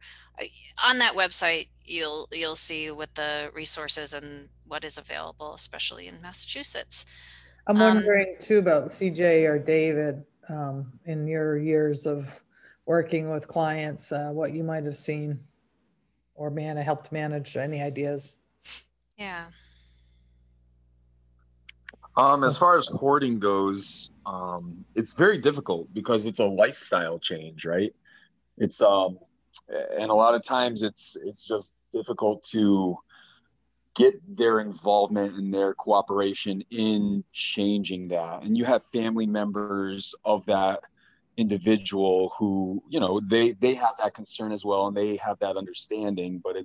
S2: on that website you'll see what the resources and what is available, especially in Massachusetts.
S1: I'm wondering too about CJ or David, in your years of working with clients, what you might have seen or helped manage. Any ideas?
S2: Yeah.
S6: As far as hoarding goes, it's very difficult because it's a lifestyle change, right? It's and a lot of times it's just difficult to get their involvement and their cooperation in changing that. And you have family members of that individual who, they have that concern as well, and they have that understanding. But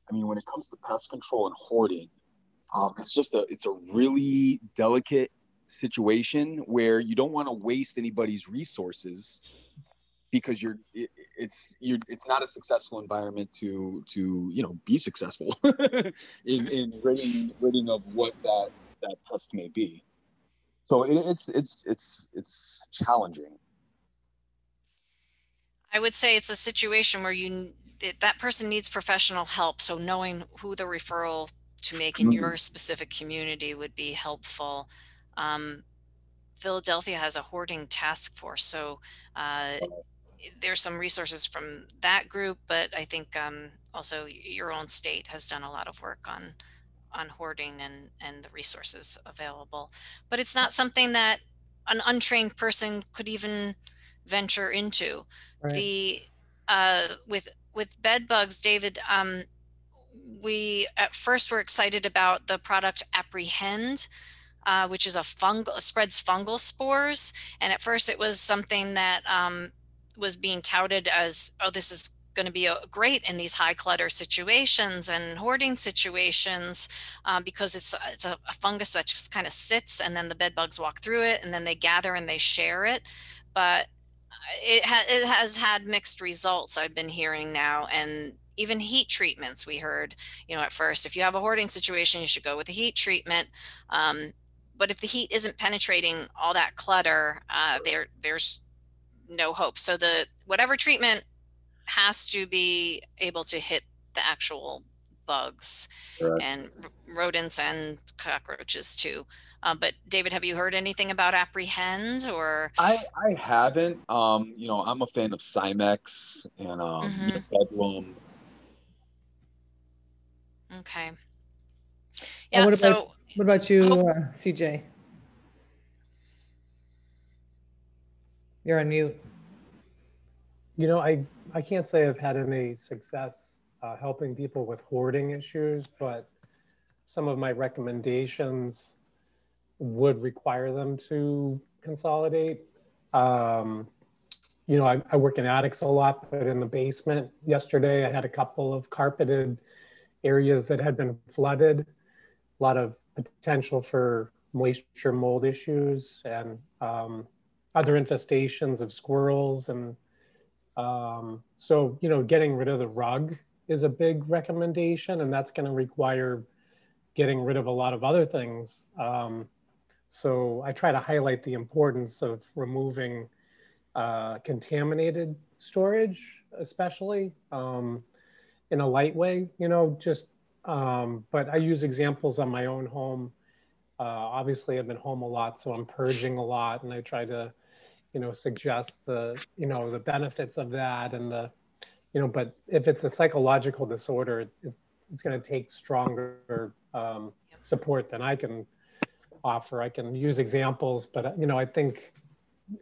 S6: when it comes to pest control and hoarding, it's a really delicate situation where you don't want to waste anybody's resources, because it's not a successful environment to be successful in ridding of what that pest may be. So it's challenging.
S2: I would say it's a situation where that person needs professional help. So knowing who the referral to make in your specific community would be helpful. Philadelphia has a hoarding task force, so there's some resources from that group, but I think also your own state has done a lot of work on hoarding and the resources available. But it's not something that an untrained person could even venture into. Right. With bed bugs, David, we at first were excited about the product Apprehend, which is spreads fungal spores. And at first it was something that was being touted as, oh, this is going to be great in these high clutter situations and hoarding situations, because it's a fungus that just kind of sits, and then the bed bugs walk through it, and then they gather and they share it. But it has had mixed results, I've been hearing now. And even heat treatments, we heard, at first, if you have a hoarding situation, you should go with a heat treatment. But if the heat isn't penetrating all that clutter, there's no hope. So whatever treatment has to be able to hit the actual bugs. Correct. And rodents and cockroaches too. But David, have you heard anything about Apprehend? Or
S6: I haven't. I'm a fan of Cymex and Bedlam.
S2: Okay. Yeah.
S1: What about you, CJ? You're on mute.
S7: I can't say I've had any success helping people with hoarding issues, but some of my recommendations would require them to consolidate. I work in attics a lot, but in the basement yesterday, I had a couple of carpeted areas that had been flooded, a lot of potential for moisture mold issues, and other infestations of squirrels. And so, getting rid of the rug is a big recommendation, and that's going to require getting rid of a lot of other things. So I try to highlight the importance of removing contaminated storage, especially in a light way, but I use examples on my own home. Obviously I've been home a lot, so I'm purging a lot, and I try to, suggest the benefits of that, and but if it's a psychological disorder, it's going to take stronger support than I can offer. I can use examples, but I think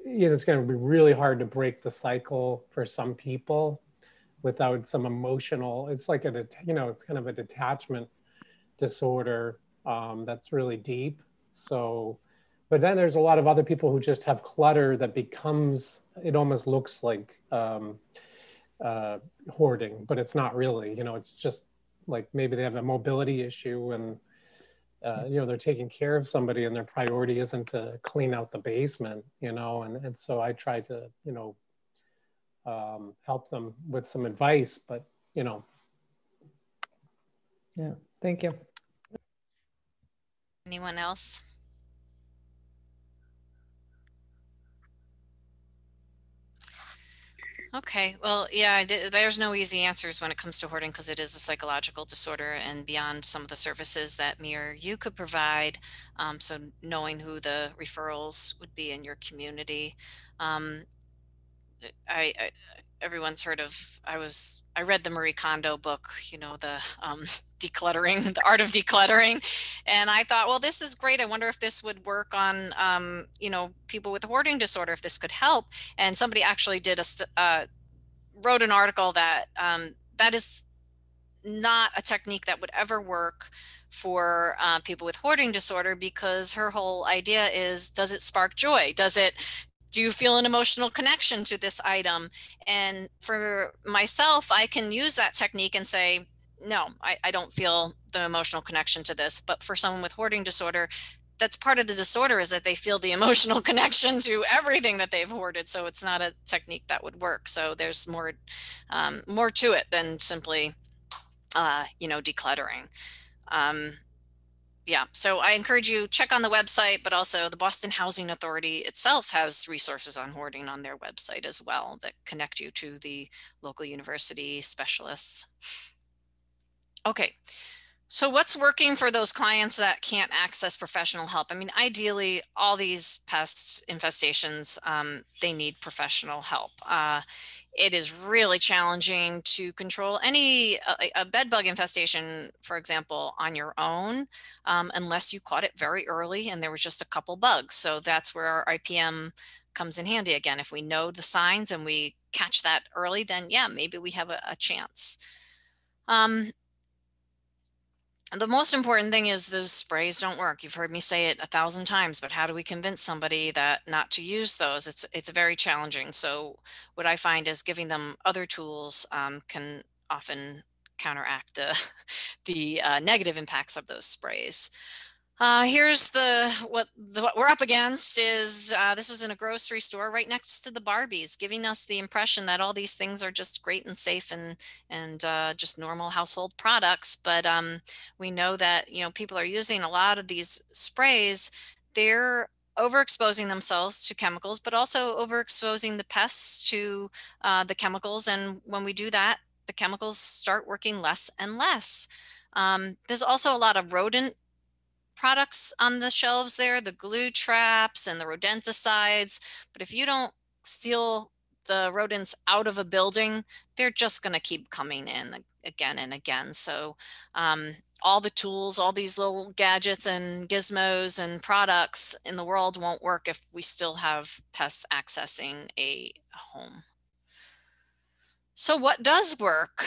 S7: it's going to be really hard to break the cycle for some people without some emotional. It's like it's kind of a detachment disorder that's really deep. So, but then there's a lot of other people who just have clutter that it almost looks like hoarding, but it's not really. It's just like maybe they have a mobility issue, and they're taking care of somebody, and their priority isn't to clean out the basement, and so I try to, help them with some advice, but, Yeah,
S1: thank you.
S2: Anyone else? Okay, well, yeah, there's no easy answers when it comes to hoarding, because it is a psychological disorder and beyond some of the services that me or you could provide. So knowing who the referrals would be in your community. Everyone's heard of, I read the Marie Kondo book, the decluttering, the art of decluttering. And I thought, well, this is great. I wonder if this would work on, people with a hoarding disorder, if this could help. And somebody actually wrote an article that that is not a technique that would ever work for people with hoarding disorder, because her whole idea is, does it spark joy? Do you feel an emotional connection to this item? And for myself, I can use that technique and say, no, I don't feel the emotional connection to this. But for someone with hoarding disorder, that's part of the disorder, is that they feel the emotional connection to everything that they've hoarded. So it's not a technique that would work. So there's more to it than simply, decluttering. Yeah, so I encourage you, check on the website, but also the Boston Housing Authority itself has resources on hoarding on their website as well that connect you to the local university specialists. Okay, so what's working for those clients that can't access professional help? I mean, ideally, all these pest infestations, they need professional help. It is really challenging to control a bed bug infestation, for example, on your own, unless you caught it very early and there was just a couple bugs. So that's where our IPM comes in handy again. If we know the signs and we catch that early, then yeah, maybe we have a chance. The most important thing is those sprays don't work. You've heard me say it 1,000 times, but how do we convince somebody that not to use those? It's very challenging. So what I find is giving them other tools can often counteract the negative impacts of those sprays. Here's what we're up against is this was in a grocery store right next to the Barbies, giving us the impression that all these things are just great and safe and just normal household products. But we know that people are using a lot of these sprays. They're overexposing themselves to chemicals, but also overexposing the pests to the chemicals. And when we do that, the chemicals start working less and less. There's also a lot of rodent products on the shelves there, the glue traps and the rodenticides. But if you don't seal the rodents out of a building, they're just going to keep coming in again and again. So all the tools, all these little gadgets and gizmos and products in the world won't work if we still have pests accessing a home. So what does work?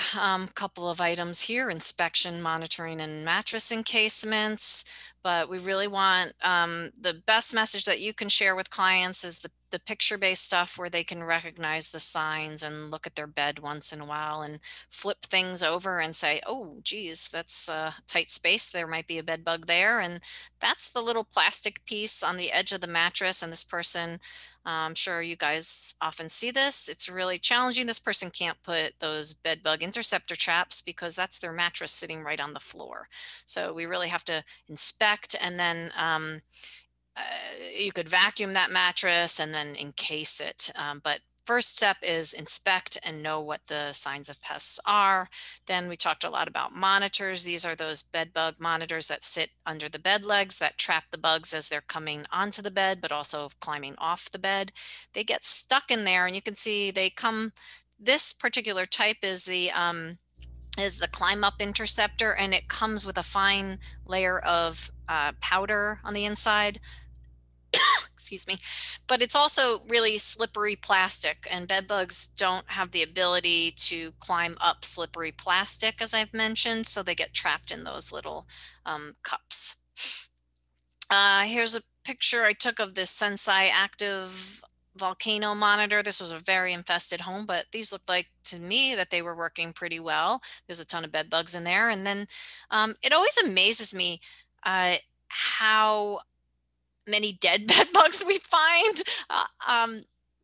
S2: Couple of items here: inspection, monitoring, and mattress encasements. But we really want the best message that you can share with clients is the picture-based stuff where they can recognize the signs and look at their bed once in a while and flip things over and say, oh, geez, that's a tight space. There might be a bed bug there. And that's the little plastic piece on the edge of the mattress. And this person, I'm sure you guys often see this. It's really challenging. This person can't put those bed bug interceptor traps because that's their mattress sitting right on the floor. So we really have to inspect, and then you could vacuum that mattress and then encase it. But first step is inspect and know what the signs of pests are. Then we talked a lot about monitors. These are those bed bug monitors that sit under the bed legs that trap the bugs as they're coming onto the bed, but also climbing off the bed. They get stuck in there, and you can see they come. This particular type is the climb up interceptor, and it comes with a fine layer of powder on the inside. Excuse me, but it's also really slippery plastic, and bed bugs don't have the ability to climb up slippery plastic, as I've mentioned, so they get trapped in those little cups. Here's a picture I took of this Sensei Active volcano monitor. This was a very infested home, but these looked like to me that they were working pretty well. There's a ton of bed bugs in there. And then it always amazes me how many dead bed bugs we find.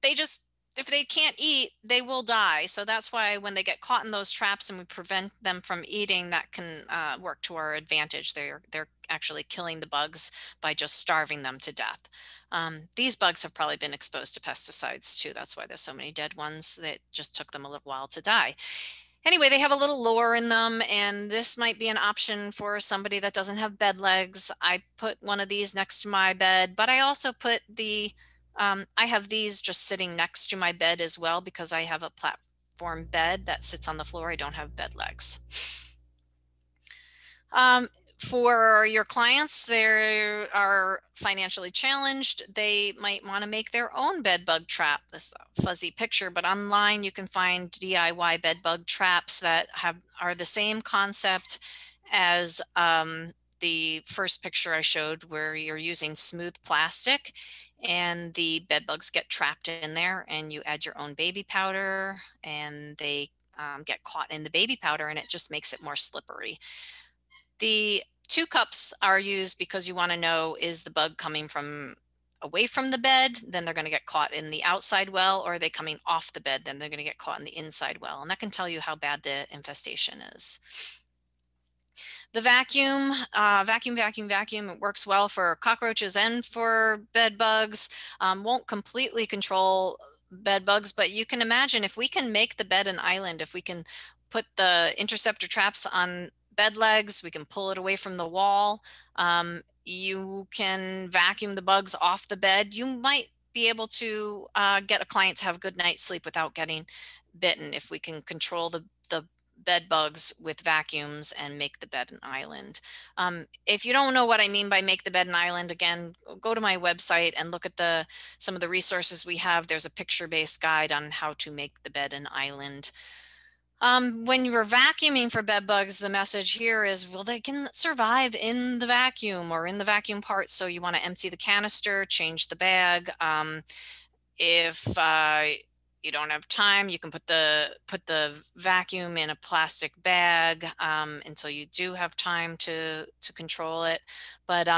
S2: They just, if they can't eat, they will die. So that's why when they get caught in those traps and we prevent them from eating, that can work to our advantage. They're actually killing the bugs by just starving them to death. These bugs have probably been exposed to pesticides too. That's why there's so many dead ones. That just took them a little while to die. Anyway, they have a little lure in them, and this might be an option for somebody that doesn't have bed legs. I put one of these next to my bed, but I also put I have these just sitting next to my bed as well, because I have a platform bed that sits on the floor. I don't have bed legs. For your clients, they are financially challenged. They might want to make their own bed bug trap. This fuzzy picture, but online you can find DIY bed bug traps that are the same concept as the first picture I showed, where you're using smooth plastic and the bed bugs get trapped in there, and you add your own baby powder, and they get caught in the baby powder, and it just makes it more slippery. The 2 cups are used because you want to know, is the bug coming from away from the bed? Then they're going to get caught in the outside well, or are they coming off the bed? Then they're going to get caught in the inside well. And that can tell you how bad the infestation is. The vacuum, vacuum, it works well for cockroaches and for bed bugs. Won't completely control bed bugs, but you can imagine if we can make the bed an island, if we can put the interceptor traps on bed legs, we can pull it away from the wall. You can vacuum the bugs off the bed. You might be able to get a client to have a good night's sleep without getting bitten if we can control the bed bugs with vacuums and make the bed an island. If you don't know what I mean by make the bed an island, again, go to my website and look at some of the resources we have. There's a picture-based guide on how to make the bed an island. When you are vacuuming for bed bugs, the message here is, well, they can survive in the vacuum or in the vacuum part. So you want to empty the canister, change the bag. If you don't have time, you can put the vacuum in a plastic bag until you do have time to control it. But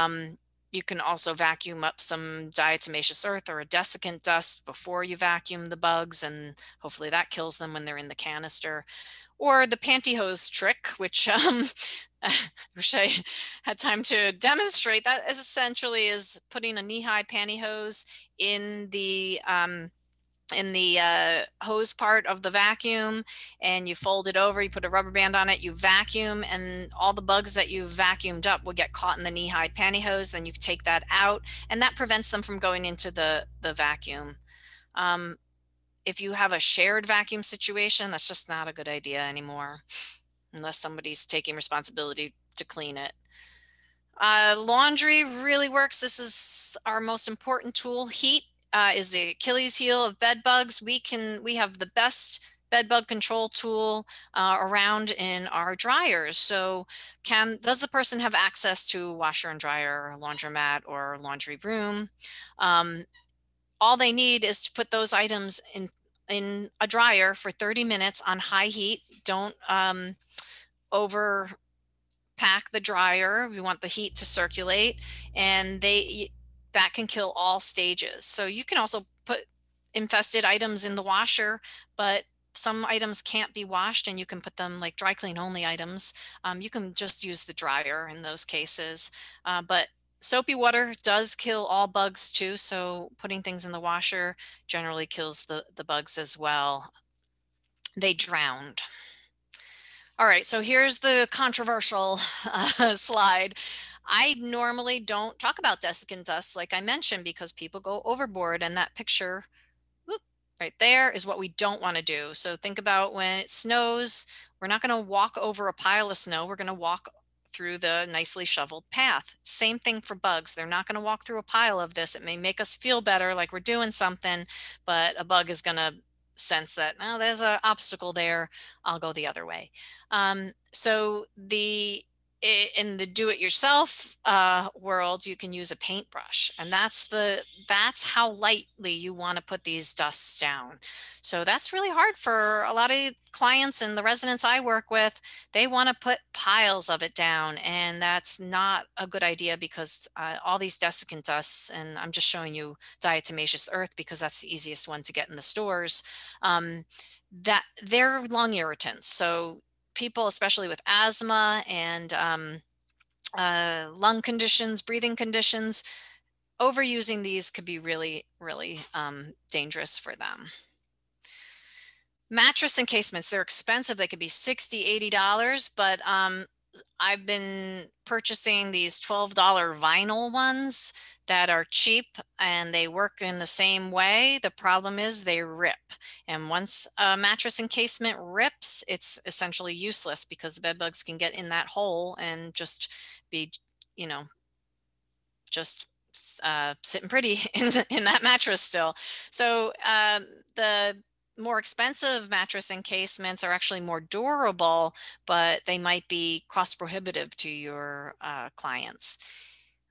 S2: you can also vacuum up some diatomaceous earth or a desiccant dust before you vacuum the bugs, and hopefully that kills them when they're in the canister. Or the pantyhose trick, which I wish I had time to demonstrate. That is essentially putting a knee-high pantyhose in the hose part of the vacuum, and you fold it over, you put a rubber band on it, you vacuum, and all the bugs that you've vacuumed up will get caught in the knee-high pantyhose. Then you can take that out, and that prevents them from going into the vacuum. If you have a shared vacuum situation, that's just not a good idea anymore, unless somebody's taking responsibility to clean it. Laundry really works. This is our most important tool. Heat is the Achilles heel of bed bugs. We have the best bed bug control tool around in our dryers. So does the person have access to a washer and dryer, or laundromat, or laundry room? All they need is to put those items in a dryer for 30 minutes on high heat. Don't overpack the dryer. We want the heat to circulate, and that can kill all stages. So you can also put infested items in the washer, but some items can't be washed, and you can put them, like dry clean only items. You can just use the dryer in those cases. But soapy water does kill all bugs too. So putting things in the washer generally kills the bugs as well. They drowned. All right, so here's the controversial slide. I normally don't talk about desiccant dust, like I mentioned, because people go overboard, and that picture right there is what we don't want to do. So think about when it snows, we're not going to walk over a pile of snow. We're going to walk through the nicely shoveled path. Same thing for bugs. They're not going to walk through a pile of this. It may make us feel better, like we're doing something, but a bug is going to sense that, oh, there's an obstacle there, I'll go the other way. So in the do-it-yourself world, you can use a paintbrush, and that's how lightly you want to put these dusts down. So that's really hard for a lot of clients and the residents I work with. They want to put piles of it down, and that's not a good idea, because all these desiccant dusts, and I'm just showing you diatomaceous earth because that's the easiest one to get in the stores, that they're lung irritants. So people, especially with asthma and lung conditions, breathing conditions, overusing these could be really, really dangerous for them. Mattress encasements, they're expensive. They could be $60, $80, but I've been purchasing these $12 vinyl ones that are cheap, and they work in the same way. The problem is they rip. And once a mattress encasement rips, it's essentially useless, because the bed bugs can get in that hole and just be, just sitting pretty in that mattress still. So the more expensive mattress encasements are actually more durable, but they might be cost prohibitive to your clients.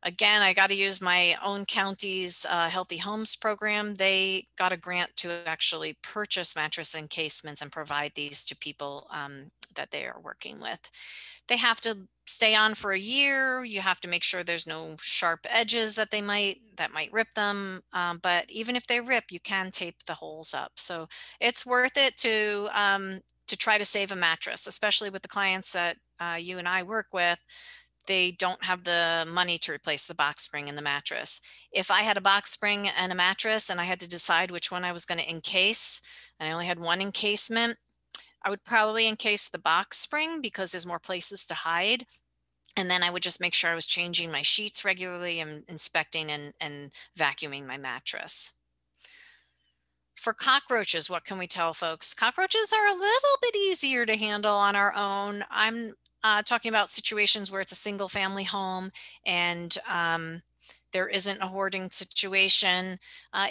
S2: Again, I got to use my own county's Healthy Homes program. They got a grant to actually purchase mattress encasements and provide these to people that they are working with. They have to stay on for a year. You have to make sure there's no sharp edges that might rip them. But even if they rip, you can tape the holes up. So it's worth it to try to save a mattress, especially with the clients that you and I work with. They don't have the money to replace the box spring in the mattress. If I had a box spring and a mattress and I had to decide which one I was going to encase, and I only had one encasement, I would probably encase the box spring because there's more places to hide. And then I would just make sure I was changing my sheets regularly and inspecting and vacuuming my mattress. For cockroaches, what can we tell folks? Cockroaches are a little bit easier to handle on our own. I'm talking about situations where it's a single family home and there isn't a hoarding situation.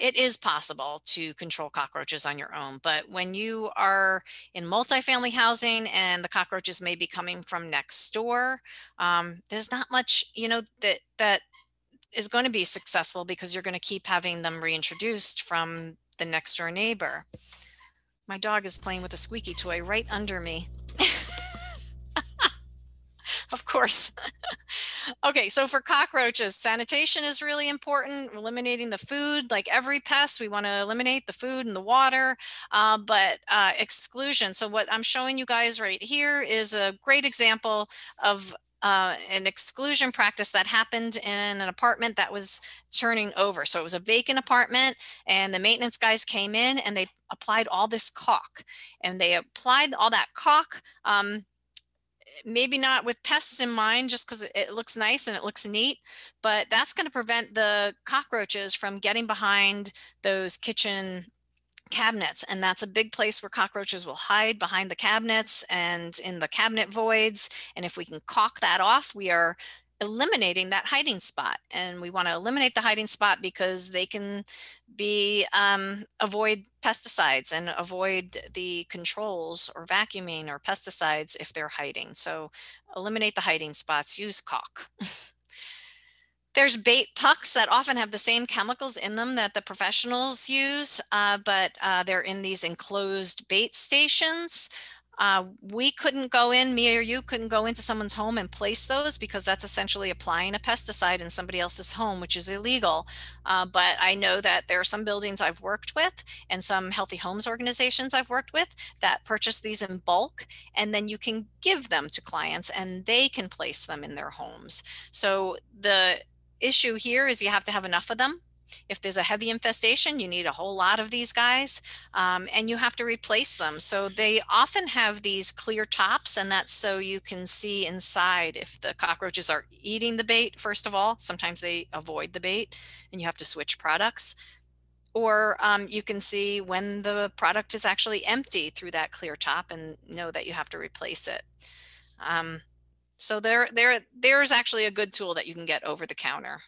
S2: It is possible to control cockroaches on your own, but when you are in multifamily housing and the cockroaches may be coming from next door, there's not much, that is going to be successful because you're going to keep having them reintroduced from the next door neighbor. My dog is playing with a squeaky toy right under me. Of course. Okay, so for cockroaches, sanitation is really important. Eliminating the food, like every pest, we want to eliminate the food and the water, but exclusion. So what I'm showing you guys right here is a great example of an exclusion practice that happened in an apartment that was turning over. So it was a vacant apartment and the maintenance guys came in and they applied all this caulk, and they applied all that caulk, maybe not with pests in mind, just because it looks nice and it looks neat, but that's going to prevent the cockroaches from getting behind those kitchen cabinets. And that's a big place where cockroaches will hide, behind the cabinets and in the cabinet voids. And if we can caulk that off, we are eliminating that hiding spot. And we want to eliminate the hiding spot because they can avoid pesticides and avoid the controls or vacuuming or pesticides if they're hiding. So eliminate the hiding spots, use caulk. There's bait pucks that often have the same chemicals in them that the professionals use, but they're in these enclosed bait stations. We couldn't go in, me or you couldn't go into someone's home and place those because that's essentially applying a pesticide in somebody else's home, which is illegal. But I know that there are some buildings I've worked with and some healthy homes organizations I've worked with that purchase these in bulk, and then you can give them to clients and they can place them in their homes. So the issue here is you have to have enough of them. If there's a heavy infestation, you need a whole lot of these guys, and you have to replace them. So they often have these clear tops, and that's so you can see inside if the cockroaches are eating the bait. First of all, sometimes they avoid the bait and you have to switch products. Or you can see when the product is actually empty through that clear top and know that you have to replace it. So there's actually a good tool that you can get over the counter.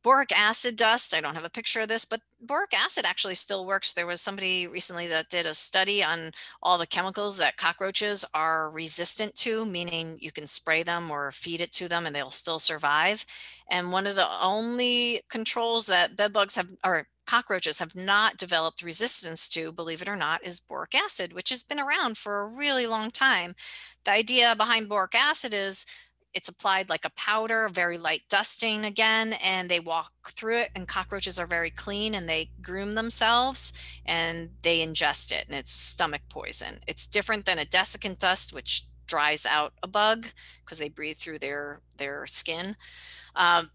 S2: Boric acid dust, I don't have a picture of this, but boric acid actually still works. There was somebody recently that did a study on all the chemicals that cockroaches are resistant to, meaning you can spray them or feed it to them and they'll still survive. And one of the only controls that bedbugs have, or cockroaches have not developed resistance to, believe it or not, is boric acid, which has been around for a really long time. The idea behind boric acid is it's applied like a powder, very light dusting again, and they walk through it and cockroaches are very clean and they groom themselves and they ingest it and it's stomach poison. It's different than a desiccant dust, which dries out a bug because they breathe through their skin. And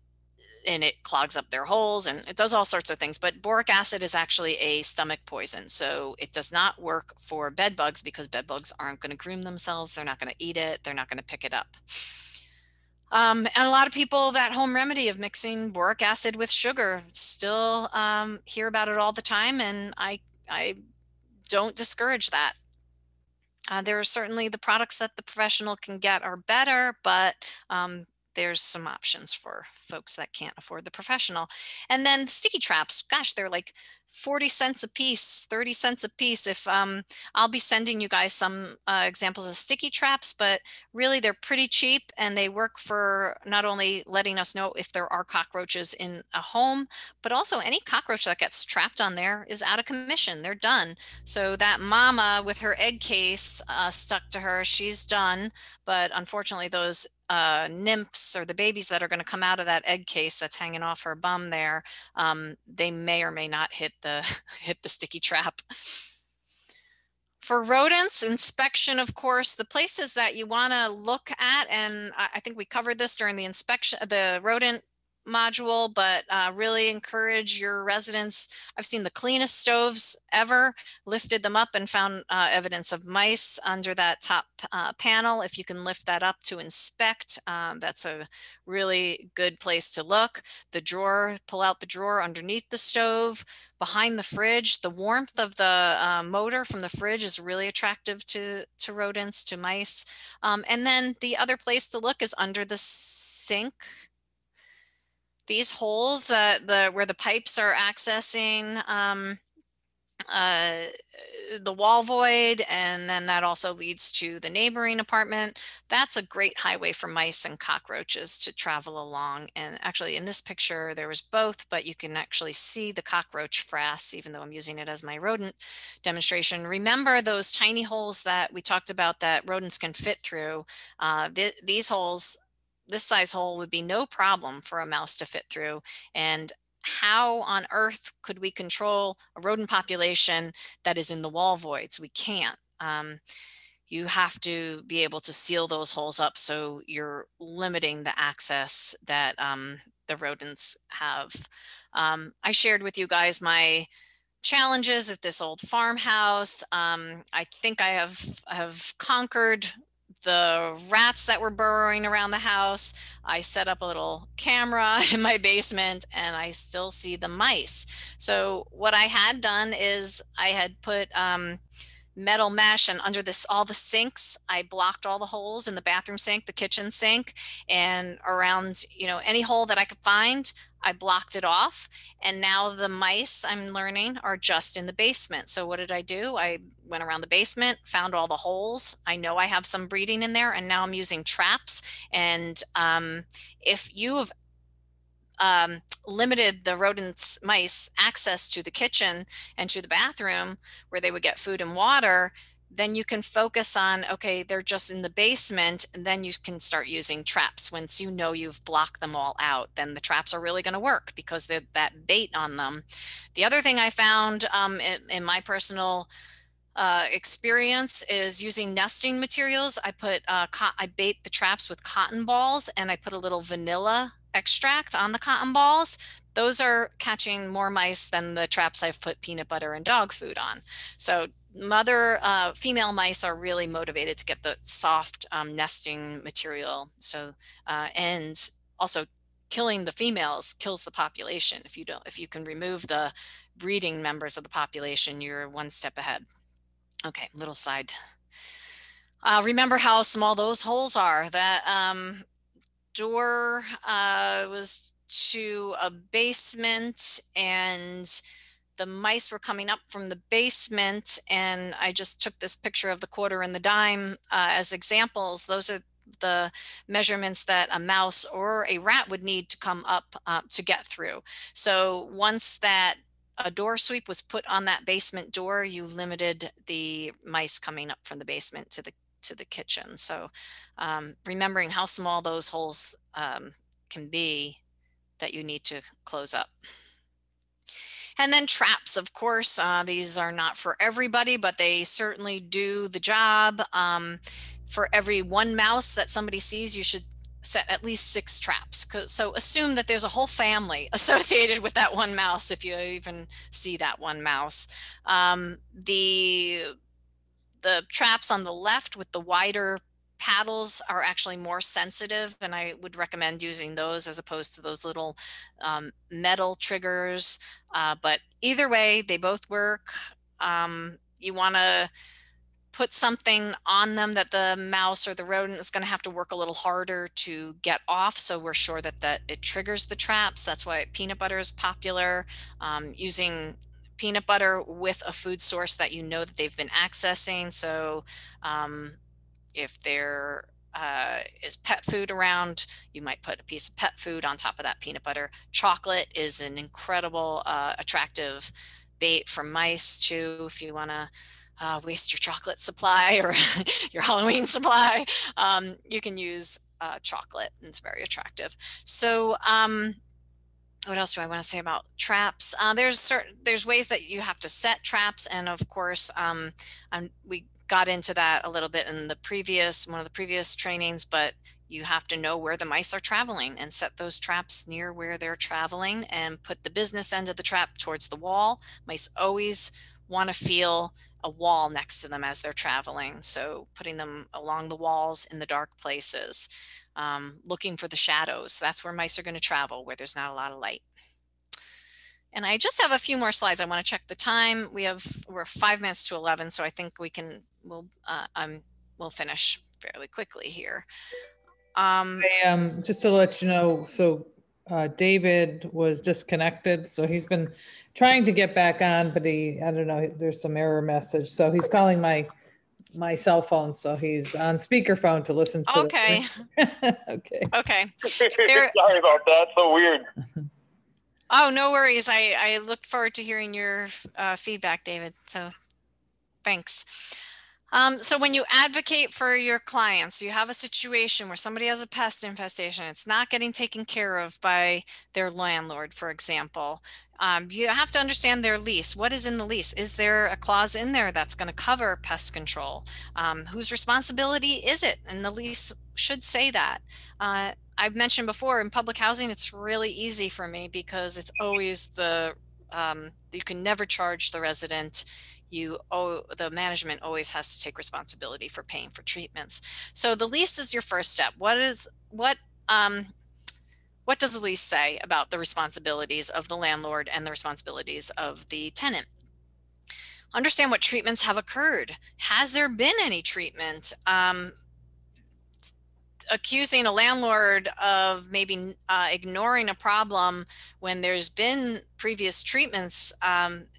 S2: it clogs up their holes and it does all sorts of things. But boric acid is actually a stomach poison. So it does not work for bed bugs because bed bugs aren't going to groom themselves. They're not going to eat it. They're not going to pick it up. And a lot of people, that home remedy of mixing boric acid with sugar, still hear about it all the time. And I don't discourage that. There are certainly the products that the professional can get are better, but there's some options for folks that can't afford the professional. And then sticky traps, gosh, they're like 40 cents a piece, 30 cents a piece. If I'll be sending you guys some examples of sticky traps, but really they're pretty cheap, and they work for not only letting us know if there are cockroaches in a home, but also any cockroach that gets trapped on there is out of commission. They're done. So that mama with her egg case stuck to her, she's done. But unfortunately, those nymphs, or the babies that are going to come out of that egg case that's hanging off her bum there, they may or may not hit the hit the sticky trap. For rodents, inspection, of course, the places that you want to look at, and I think we covered this during the inspection, the rodent module, but really encourage your residents. I've seen the cleanest stoves ever, lifted them up and found evidence of mice under that top panel. If you can lift that up to inspect, that's a really good place to look. The drawer, pull out the drawer underneath the stove, behind the fridge. The warmth of the motor from the fridge is really attractive to rodents, to mice. And then the other place to look is under the sink. These holes where the pipes are accessing the wall void, and then that also leads to the neighboring apartment. That's a great highway for mice and cockroaches to travel along. And actually in this picture there was both, but you can actually see the cockroach frass, even though I'm using it as my rodent demonstration. Remember those tiny holes that we talked about that rodents can fit through? These holes, this size hole would be no problem for a mouse to fit through. And how on earth could we control a rodent population that is in the wall voids? We can't. You have to be able to seal those holes up, so you're limiting the access that the rodents have. I shared with you guys my challenges at this old farmhouse. I think I have conquered the rats that were burrowing around the house. I set up a little camera in my basement, and I still see the mice. So what I had done is I had put metal mesh, and under all the sinks, I blocked all the holes in the bathroom sink, the kitchen sink, and around, any hole that I could find, I blocked it off. And now the mice, I'm learning, are just in the basement. So what did I do? I went around the basement, found all the holes. I know I have some breeding in there, and now I'm using traps. And if you have limited the rodents, mice, access to the kitchen and to the bathroom where they would get food and water, then you can focus on, okay, they're just in the basement, and then you can start using traps. Once you know you've blocked them all out, then the traps are really going to work because they're that bait on them. The other thing I found in my personal experience is using nesting materials. I bait the traps with cotton balls, and I put a little vanilla extract on the cotton balls. Those are catching more mice than the traps I've put peanut butter and dog food on. So female mice are really motivated to get the soft nesting material. So and also killing the females kills the population. If you can remove the breeding members of the population, you're one step ahead. Okay, little side. Remember how small those holes are. That door was to a basement, and the mice were coming up from the basement, and I just took this picture of the quarter and the dime as examples. Those are the measurements that a mouse or a rat would need to come up to get through. So once that a door sweep was put on that basement door, you limited the mice coming up from the basement to the kitchen. So remembering how small those holes can be that you need to close up. And then traps, of course, these are not for everybody, but they certainly do the job. For every one mouse that somebody sees, you should set at least 6 traps. So assume that there's a whole family associated with that one mouse if you even see that one mouse. The traps on the left with the wider paddles are actually more sensitive, and I would recommend using those as opposed to those little metal triggers. But either way, they both work. You want to put something on them that the mouse or the rodent is going to have to work a little harder to get off. So we're sure that it triggers the traps. That's why peanut butter is popular. Using peanut butter with a food source that you know that they've been accessing. So if there is pet food around, you might put a piece of pet food on top of that peanut butter. Chocolate is an incredible, attractive bait for mice too, if you want to waste your chocolate supply or your Halloween supply. You can use chocolate. It's very attractive. So what else do I want to say about traps? There's ways that you have to set traps, and of course we got into that a little bit in one of the previous trainings, but you have to know where the mice are traveling and set those traps near where they're traveling and put the business end of the trap towards the wall. Mice always want to feel a wall next to them as they're traveling. So putting them along the walls in the dark places, looking for the shadows. That's where mice are going to travel, where there's not a lot of light. And I just have a few more slides. I want to check the time. We're 5 minutes to 11, so I think we'll finish fairly quickly here.
S1: Just to let you know, so David was disconnected, so he's been trying to get back on, but I don't know, there's some error message. So he's calling my cell phone, so he's on speakerphone to listen to.
S2: Okay. Okay.
S6: Sorry about that. So weird.
S2: Oh, no worries. I look forward to hearing your feedback, David. So thanks. So when you advocate for your clients, you have a situation where somebody has a pest infestation, it's not getting taken care of by their landlord, for example. You have to understand their lease. What is in the lease? Is there a clause in there that's going to cover pest control? Whose responsibility is it? And the lease should say that. I've mentioned before, in public housing, it's really easy for me because it's always you can never charge the resident. The management always has to take responsibility for paying for treatments. So the lease is your first step. What does the lease say about the responsibilities of the landlord and the responsibilities of the tenant? Understand what treatments have occurred. Has there been any treatment? Accusing a landlord of maybe ignoring a problem when there's been previous treatments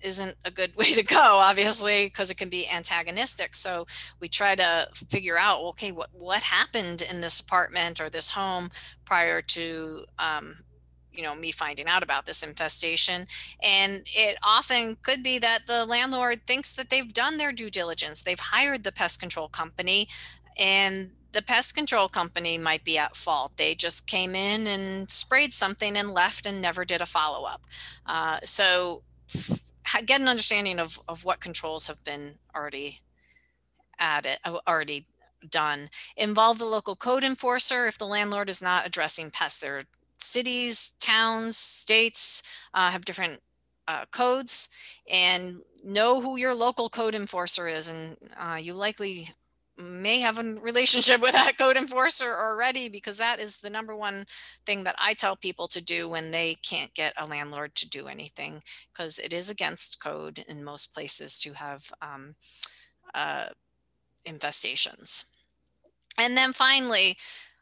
S2: isn't a good way to go, obviously, because it can be antagonistic. So we try to figure out, okay, what happened in this apartment or this home prior to me finding out about this infestation. And it often could be that the landlord thinks that they've done their due diligence. They've hired the pest control company, and the pest control company might be at fault. They just came in and sprayed something and left and never did a follow-up. So get an understanding of what controls have been already done. Involve the local code enforcer if the landlord is not addressing pests. There are cities, towns, states have different codes, and know who your local code enforcer is. And you likely may have a relationship with that code enforcer already, because that is the number one thing that I tell people to do when they can't get a landlord to do anything, because it is against code in most places to have infestations. And then finally,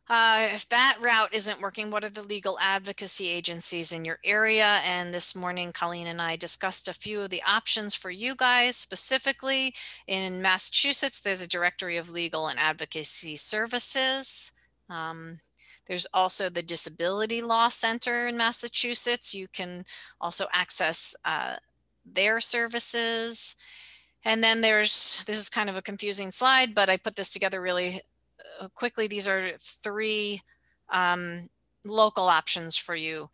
S2: if that route isn't working, what are the legal advocacy agencies in your area? And this morning, Colleen and I discussed a few of the options for you guys. Specifically in Massachusetts, there's a directory of legal and advocacy services. There's also the Disability Law Center in Massachusetts. You can also access their services. And then this is kind of a confusing slide, but I put this together really quickly. These are 3 local options for you.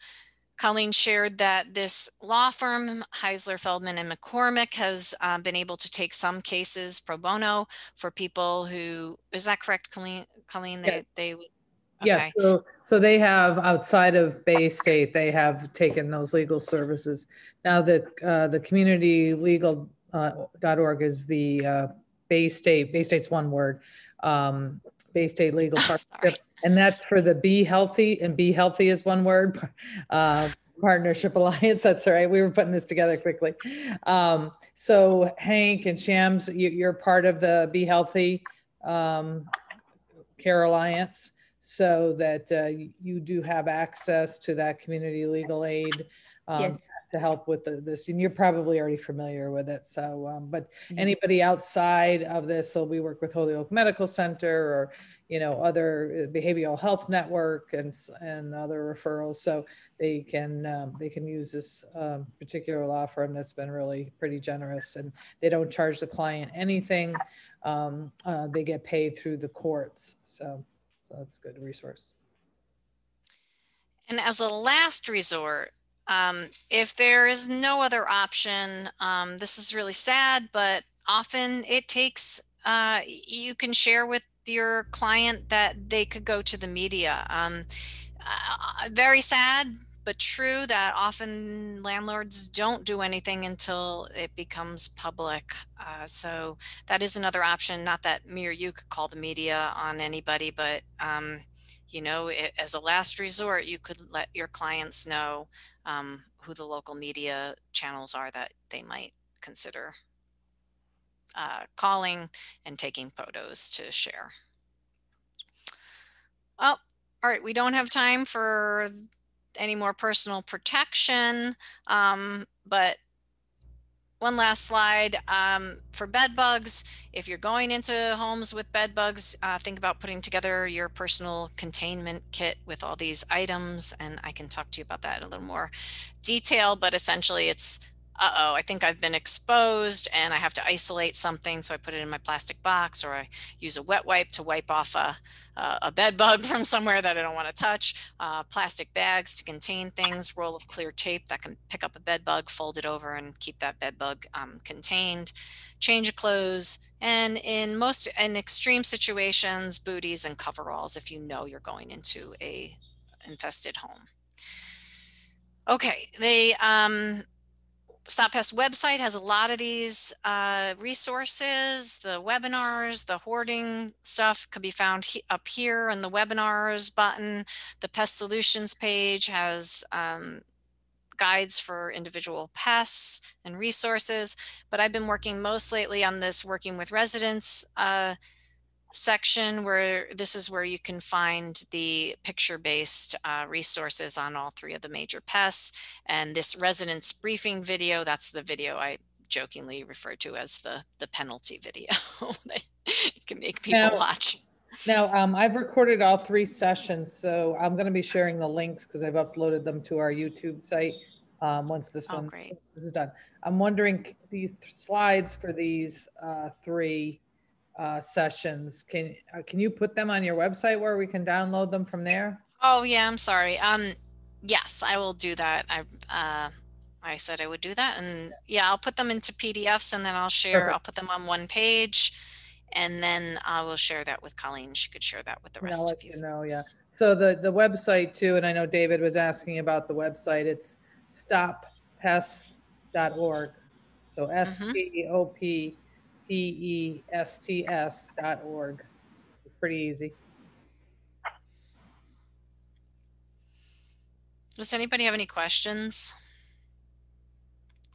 S2: Colleen shared that this law firm, Heisler, Feldman, and McCormick, has been able to take some cases pro bono for people who, is that correct, Colleen?
S1: Yes.
S2: Okay.
S1: Yes, so they have, outside of Bay State, they have taken those legal services. Now that the communitylegal.org is the Bay State's one word, Bay State Legal Partnership, and that's for the Be Healthy, and Be Healthy is one word, Partnership Alliance. That's all right. We were putting this together quickly. So Hank and Shams, you're part of the Be Healthy Care Alliance, so that you do have access to that community legal aid
S9: Yes.
S1: to help with this. And you're probably already familiar with it. So, but anybody outside of this, so we work with Holyoke Medical Center, or other behavioral health network and other referrals. So they can use this particular law firm that's been really pretty generous, and they don't charge the client anything. They get paid through the courts. So that's a good resource.
S2: And as a last resort, if there is no other option, this is really sad, but often it takes, you can share with your client that they could go to the media. Very sad, but true that often landlords don't do anything until it becomes public. So that is another option. Not that me or you could call the media on anybody, but as a last resort, you could let your clients know who the local media channels are that they might consider calling and taking photos to share. Oh, all right. We don't have time for any more personal protection, but one last slide for bed bugs. If you're going into homes with bed bugs, think about putting together your personal containment kit with all these items. And I can talk to you about that in a little more detail, but essentially it's, I think I've been exposed and I have to isolate something. So I put it in my plastic box, or I use a wet wipe to wipe off a bed bug from somewhere that I don't want to touch, plastic bags to contain things, roll of clear tape that can pick up a bed bug, fold it over and keep that bed bug contained, change of clothes, and in extreme situations, booties and coveralls if you know you're going into a infested home. Okay, StopPests website has a lot of these resources. The webinars, the hoarding stuff could be found up here on the webinars button. The Pest Solutions page has guides for individual pests and resources, but I've been working most lately on this working with residents section, where this is where you can find the picture-based resources on all three of the major pests. And this residents briefing video, that's the video I jokingly refer to as the penalty video that you can make people watch.
S1: Now, I've recorded all 3 sessions, so I'm going to be sharing the links because I've uploaded them to our YouTube site once this this is done. I'm wondering, these slides for these 3 sessions, can you put them on your website where we can download them from there?
S2: Oh yeah, I'm sorry. Yes, I will do that. I said I would do that, and yeah, I'll put them into PDFs, and then I'll share. Perfect. I'll put them on one page, and then I will share that with Colleen. She could share that with the rest of you.
S1: Yeah. So the website too, and I know David was asking about the website. It's StopPests.org. So StopPests.org. It's pretty easy.
S2: Does anybody have any questions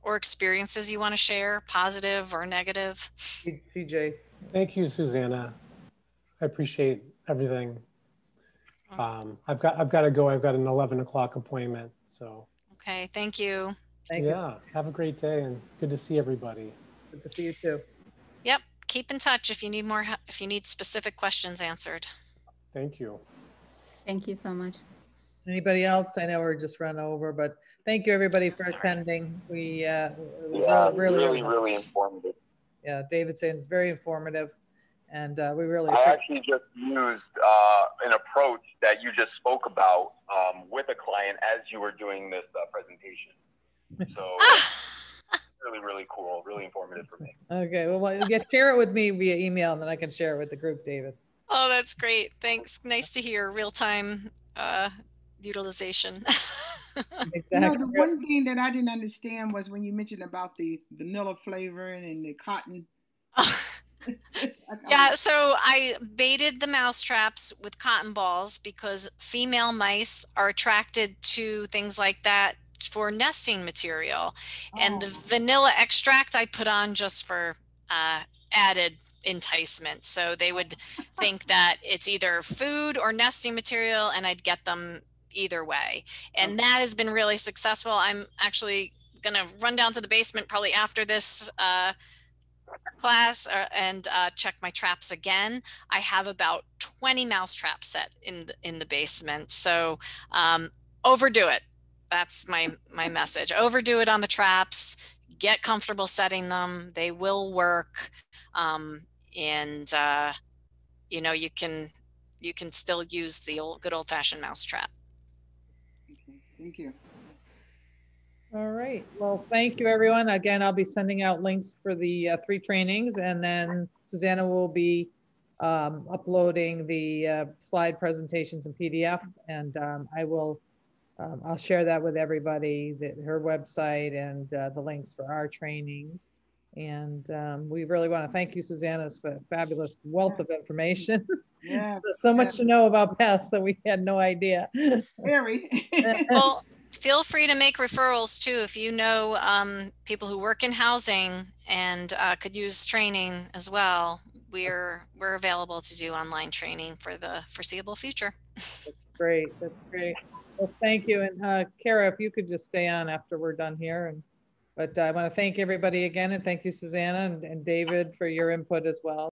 S2: or experiences you want to share, positive or negative?
S1: CJ.
S7: Thank you, Susannah. I appreciate everything. I've got to go. I've got an 11 o'clock appointment. So.
S2: Okay. Thank you.
S1: Thank you.
S7: Have a great day, and good to see everybody.
S1: Good to see you too.
S2: Yep. Keep in touch if you need more, if you need specific questions answered.
S7: Thank you.
S9: Thank you so much.
S1: Anybody else? I know we're just run over, but thank you everybody for attending. It was really
S6: informative.
S1: Yeah, David's saying it's very informative, and we really.
S6: I actually just used an approach that you just spoke about with a client as you were doing this presentation. So really cool, really informative for me.
S1: Okay, well, share it with me via email, and then I can share it with the group, David.
S2: Oh, that's great. Thanks. Nice to hear real-time utilization.
S1: Exactly.
S5: You know, the one thing that I didn't understand was when you mentioned about the vanilla flavoring and the cotton.
S2: Yeah, so I baited the mouse traps with cotton balls because female mice are attracted to things like that for nesting material. And the vanilla extract I put on just for added enticement. So they would think that it's either food or nesting material, and I'd get them either way. And that has been really successful. I'm actually going to run down to the basement probably after this class and check my traps again. I have about 20 mouse traps set in the basement. So overdo it. That's my message. Overdo it on the traps. Get comfortable setting them. They will work. And you know, you can still use the good old-fashioned mouse trap.
S5: Okay, thank you.
S1: All right. Well, thank you, everyone. Again, I'll be sending out links for the 3 trainings, and then Susannah will be uploading the slide presentations in PDF, and I'll share that with everybody, her website and the links for our trainings. And we really want to thank you, Susannah, for a fabulous wealth of information.
S5: Yes.
S1: So much to know about pests that we had no idea.
S5: Very.
S2: Well, feel free to make referrals too if you know people who work in housing and could use training as well. We're available to do online training for the foreseeable future.
S1: That's great. That's great. Well, thank you. And Kara, if you could just stay on after we're done here. But I want to thank everybody again, and thank you, Susannah and David, for your input as well.